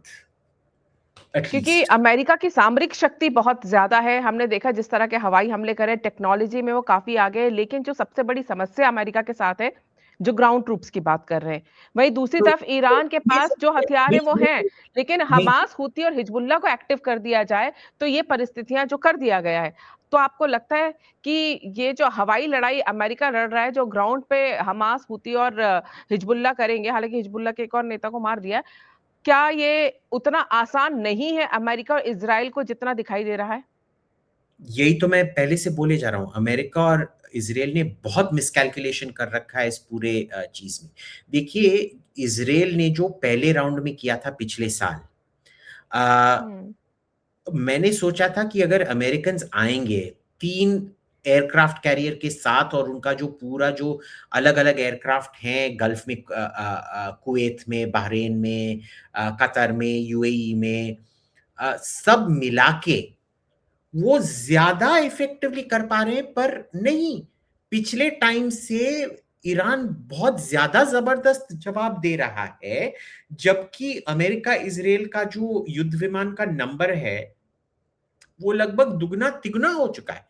क्योंकि एटलीस्ट। अमेरिका की सामरिक शक्ति बहुत ज़्यादा है, हमने देखा जिस तरह के हवाई हमले करे, टेक्नोलॉजी में वो काफ़ी आगे है, लेकिन जो सबसे बड़ी समस्या अमेरिका के साथ है, जो ग्राउंड ट्रूप्स की बात कर रहे हैं। वहीं दूसरी तो तरफ ईरान के ये पास सब जो हथियार है नहीं वो हैं, नहीं लेकिन नहीं हमास, हूती और हिजबुल्लाह को एक्टिव कर दिया जाए, तो ये परिस्थितियाँ जो कर दिया गया है। तो आपको लगता है कि ये जो हवाई लड़ाई अमेरिका लड़ रहा है, जो ग्राउंड पे हमास, हूती और हिजबुल्लाह करेंगे, हालाँकि हिजबुल्लाह के एक और नेता को मार दिया है, क्या ये उतना आसान नहीं है अमेरिका और इज़राइल को जितना दिखाई दे रहा है? यही तो मैं पहले से बोले जा रहा हूँ, अमेरिका और इज़राइल ने बहुत मिसकैल्कुलेशन कर रखा है इस पूरे चीज़ में। देखिए, इज़राइल ने जो पहले राउंड में किया था पिछले साल, अ, हुँ। मैंने सोचा था कि अगर अमेरिकन्स आएँगे 3 एयरक्राफ्ट कैरियर के साथ, और उनका जो पूरा जो अलग-अलग एयरक्राफ्ट हैं गल्फ़ में, कुवैत में, बहरीन में, कतर में, यूएई में, सब मिला के वो ज़्यादा इफ़ेक्टिवली कर पा रहे हैं, पर नहीं, पिछले टाइम से ईरान बहुत ज़्यादा ज़बरदस्त जवाब दे रहा है, जबकि अमेरिका-इज़राइल का जो युद्ध विमान का नंबर है, वो लगभग दुगना-तिगुना हो चुका है।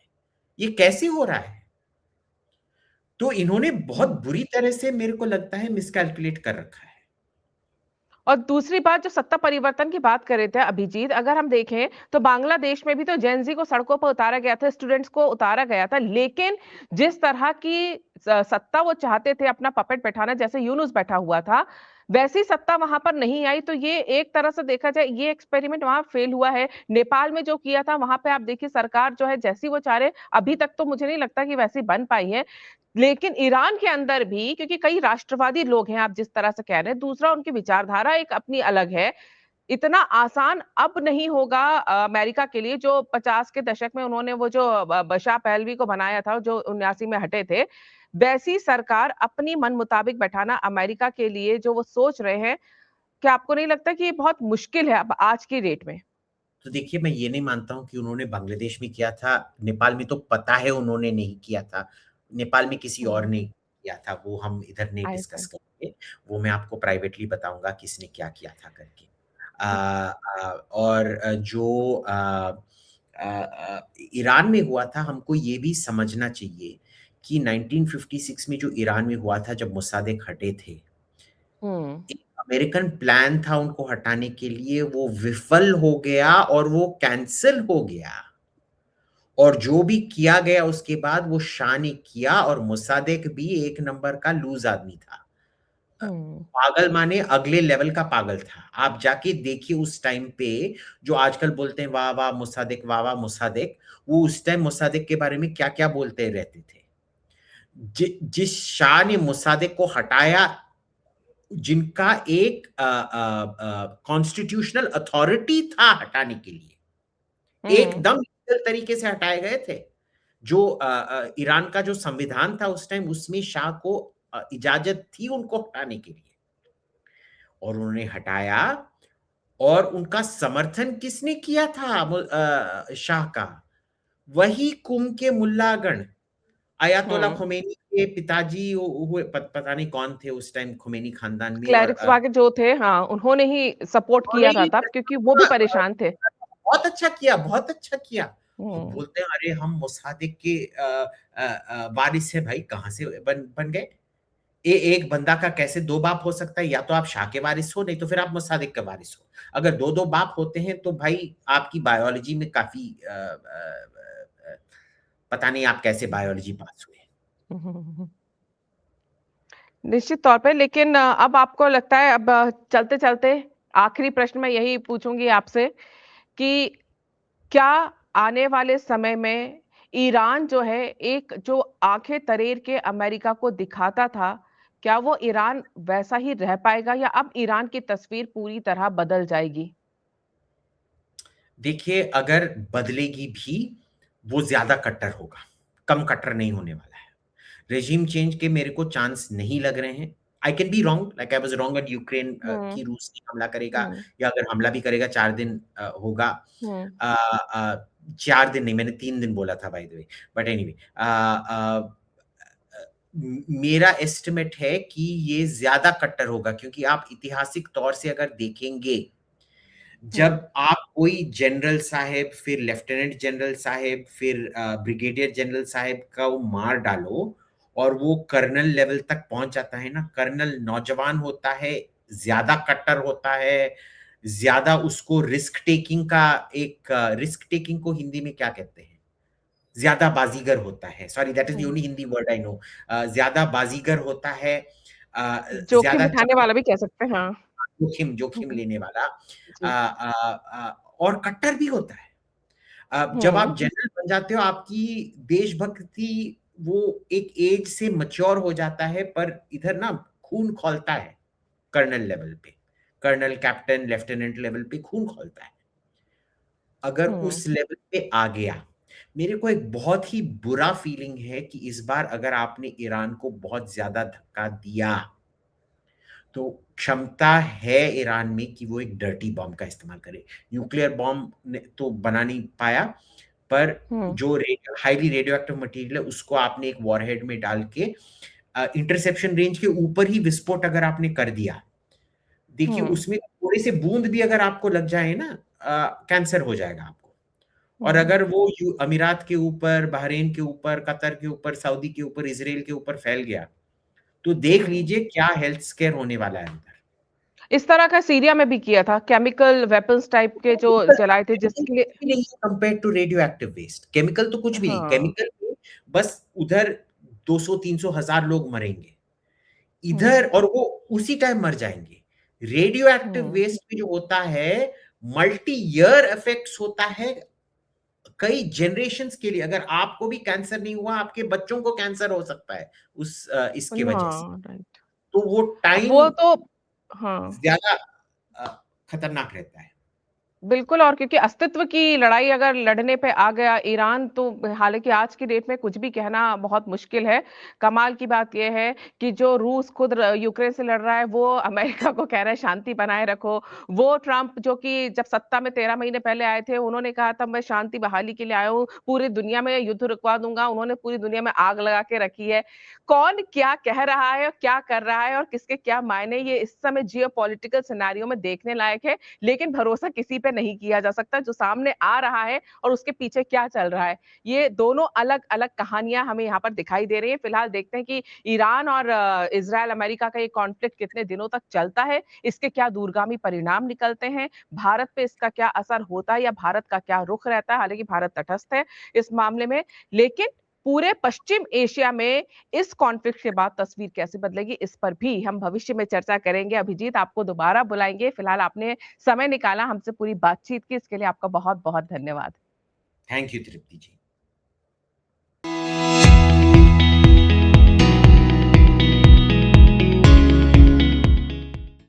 ये कैसे हो रहा है? तो इन्होंने बहुत हुँ। बुरी तरह से मेरे को लगता है मिसकैल्कुलेट कर रखा है। और दूसरी बात जो सत्ता परिवर्तन की बात कर रहे थे अभिजीत, अगर हम देखें तो बांग्लादेश में भी तो जेन ज़ी को सड़कों पर उतारा गया था, स्टूडेंट्स को उतारा गया था, लेकिन जिस तरह की सत्ता वो चाहते थे अपना पपेट बैठाना, जैसे यूनुस बैठा हुआ था, वैसी सत्ता वहां पर नहीं आई, तो ये एक तरह से देखा जाए ये एक्सपेरिमेंट वहां फेल हुआ है। नेपाल में जो किया था वहां पे आप देखिए सरकार जो है जैसी वो चाह रहे, अभी तक तो मुझे नहीं लगता कि वैसी बन पाई है। लेकिन ईरान के अंदर भी क्योंकि कई राष्ट्रवादी लोग हैं, आप जिस तरह से कह रहे हैं, दूसरा उनकी विचारधारा एक अपनी अलग है। इतना आसान अब नहीं होगा अमेरिका के लिए, जो 50 के दशक में उन्होंने वो जो बशा पहलवी को बनाया था, जो 79 में हटे थे, वैसी सरकार अपनी मन मुताबिक बैठाना अमेरिका के लिए जो वो सोच रहे हैं, क्या आपको नहीं लगता कि ये बहुत मुश्किल है अब आज की डेट में? तो देखिए, मैं ये नहीं मानता हूँ कि उन्होंने बांग्लादेश में किया था, नेपाल में तो पता है उन्होंने नहीं किया था। नेपाल में किसी और हम्म। ने किया था, वो हम इधर नहीं आई डिस्कस सी। करेंगे। वो मैं आपको प्राइवेटली बताऊँगा किसने क्या किया था करके। और जो ईरान में हुआ था, हमको ये भी समझना चाहिए कि 1956 में जो ईरान में हुआ था, जब मोसादेक हटे थे, हम्म। एक अमेरिकन प्लान था उनको हटाने के लिए, वो विफल हो गया और वो कैंसल हो गया। और जो भी किया गया उसके बाद वो शाह ने किया, और मोसादेक भी एक नंबर का लूज आदमी था। हम्म। पागल माने अगले लेवल का पागल था। आप जाके देखिए उस टाइम पे, जो आजकल बोलते हैं वाह वाह मोसादेक, वाह वाह मोसादेक, वो उस टाइम मोसादेक के बारे में क्या क्या बोलते रहते थे। जिस शाह ने मोसादेक को हटाया, जिनका एक कॉन्स्टिट्यूशनल अथॉरिटी था हटाने के लिए, हम्म। एकदम लीगल तरीके से हटाए गए थे। जो ईरान का जो संविधान था उस टाइम, उसमें शाह को इजाजत थी उनको हटाने के लिए, और उन्होंने हटाया। और उनका समर्थन किसने किया था शाह का? वही कुम के मुल्लागण, अयातोला हम्म। खोमेनी के पिताजी हुए, पता नहीं कौन थे उस टाइम खोमेनी खानदान में, और क्लैरिक्स वागे जो थे, हाँ, उन्होंने ही सपोर्ट उन्होंने किया था ही तब, क्योंकि वो भी परेशान थे। बहुत अच्छा किया, बहुत अच्छा किया। अब हम्म। बोलते हैं अरे हम मोसादेक के वारिस है भाई, कहाँ से बन बन गए? एक बंदा का कैसे दो बाप हो सकता है? या तो आप शाह के वारिस हो, नहीं तो फिर आप मोसादेक के वारिस हो। अगर दो दो बाप होते हैं तो भाई आपकी बायोलॉजी में काफी पता नहीं आप कैसे बायोलॉजी पास हुए। निश्चित तौर पे, लेकिन अब आपको लगता है, अब चलते-चलते आखिरी प्रश्न मैं यही पूछूँगी आपसे कि क्या आने वाले समय में ईरान जो है, एक जो आंखें तरेर के अमेरिका को दिखाता था, क्या वो ईरान वैसा ही रह पाएगा या अब ईरान की तस्वीर पूरी तरह बदल जाएगी? देखिए, अगर बदलेगी भी, वो ज़्यादा कट्टर होगा, कम कट्टर नहीं होने वाला है। रेजिम चेंज के मेरे को चांस नहीं लग रहे हैं। I can be wrong, like I was wrong on Ukraine हुँ, कि रूस नहीं हमला करेगा, हुँ, या अगर हमला भी करेगा 4 दिन होगा। हुँ, 4 दिन नहीं, मैंने 3 दिन बोला था by the way, but anyway मेरा एस्टिमेट है कि ये ज़्यादा कट्टर होगा, क्योंकि आप ऐतिहासिक तौर से अगर देखेंगे, हुँ, जब आप कोई जनरल साहब, फिर लेफ्टिनेंट जनरल साहब, फिर ब्रिगेडियर जनरल साहब का वो मार डालो और वो कर्नल लेवल तक पहुंच जाता है ना, कर्नल नौजवान होता है, ज्यादा कट्टर होता है, ज्यादा उसको रिस्क टेकिंग का एक रिस्क टेकिंग को हिंदी में क्या कहते हैं, ज्यादा बाजीगर होता है। Sorry, that is the hmm. Only Hindi word I know. ज्यादा बाजीगर होता है, जोखिम ज्यादा उठाने वाला भी कह सकते हैं, हाँ। जोखिम जोखिम हुँ, लेने वाला, जी। और कट्टर भी होता है। जब हुँ, आप जनरल बन जाते हो, आपकी देशभक्ति वो एक एज से मैच्योर हो जाता है, पर इधर ना खून खौलता है कर्नल लेवल पे, कर्नल, कैप्टन, लेफ्टिनेंट लेवल पे खून खौलता है। अगर हुँ, उस लेवल पे आ गया, मेरे को एक बहुत ही बुरा फीलिंग है कि इस बार अगर आपने ईरान को बहुत ज्यादा धक्का दिया, तो क्षमता है ईरान में कि वो एक डर्टी बॉम्ब का इस्तेमाल करे। न्यूक्लियर बॉम्ब ने तो बना नहीं पाया, पर हुँ, जो हाईली रेडियो एक्टिव मटेरियल है उसको आपने एक वॉरहेड में डाल के इंटरसेप्शन रेंज के ऊपर ही विस्फोट अगर आपने कर दिया, देखिए हुँ, उसमें थोड़े से बूंद भी अगर आपको लग जाए ना, कैंसर हो जाएगा आपको। और हुँ, अगर वो अमीरात के ऊपर, बहरीन के ऊपर, कतर के ऊपर, सऊदी के ऊपर, इसराइल के ऊपर फैल गया, तो देख हुँ। लीजिए क्या हेल्थ स्केयर होने वाला है अंदर। इस तरह का सीरिया में भी किया था, केमिकल वेपन्स टाइप के जो जलाए थे केमिकल जिसके लिए। कुछ भी नहीं है compare to radioactive waste. Chemical तो कुछ भी नहीं, हाँ। केमिकल में बस उधर 200-300 हजार लोग मरेंगे, हुँ, इधर और वो उसी टाइम मर जाएंगे। रेडियो एक्टिव हम्म। वेस्ट में जो होता है, मल्टी ईयर इफेक्ट्स होता है, कई जनरेशंस के लिए। अगर आपको भी कैंसर नहीं हुआ, आपके बच्चों को कैंसर हो सकता है इसकी वजह से। हाँ, राइट। तो वो अब टाइम वो तो हाँ। ज्यादा अ, खतरनाक रहता है। बिल्कुल, और क्योंकि अस्तित्व की लड़ाई अगर लड़ने पे आ गया ईरान, तो हालाँकि आज की डेट में कुछ भी कहना बहुत मुश्किल है। कमाल की बात ये है कि जो रूस खुद यूक्रेन से लड़ रहा है, वो अमेरिका को कह रहा है शांति बनाए रखो। वो ट्रंप जो कि जब सत्ता में 13 महीने पहले आए थे, उन्होंने कहा था मैं शांति बहाली के लिए आया हूँ, पूरी दुनिया में युद्ध रुकवा दूँगा। उन्होंने पूरी दुनिया में आग लगा के रखी है। कौन क्या कह रहा है और क्या कर रहा है और किसके क्या मायने, ये इस समय जियोपॉलिटिकल सिनेरियो में देखने लायक है। लेकिन भरोसा किसी पे नहीं किया जा सकता, जो सामने आ रहा है और उसके पीछे क्या चल रहा है। ये दोनों अलग-अलग कहानियाँ हमें यहाँ पर दिखाई दे रही हैं। फिलहाल देखते हैं कि ईरान और इज़राइल अमेरिका का ये कॉन्फ्लिक्ट कितने दिनों तक चलता है, इसके क्या दूरगामी परिणाम निकलते हैं, भारत पे इसका क्या असर होता है या भारत का क्या रुख रहता है। हालाँकि भारत तटस्थ है इस मामले में, लेकिन पूरे पश्चिम एशिया में इस कॉन्फ्लिक्ट के बाद तस्वीर कैसे बदलेगी, इस पर भी हम भविष्य में चर्चा करेंगे। अभिजीत, आपको दोबारा बुलाएँगे। फिलहाल आपने समय निकाला हमसे पूरी बातचीत की, इसके लिए आपका बहुत-बहुत धन्यवाद। Thank you Trupti ji.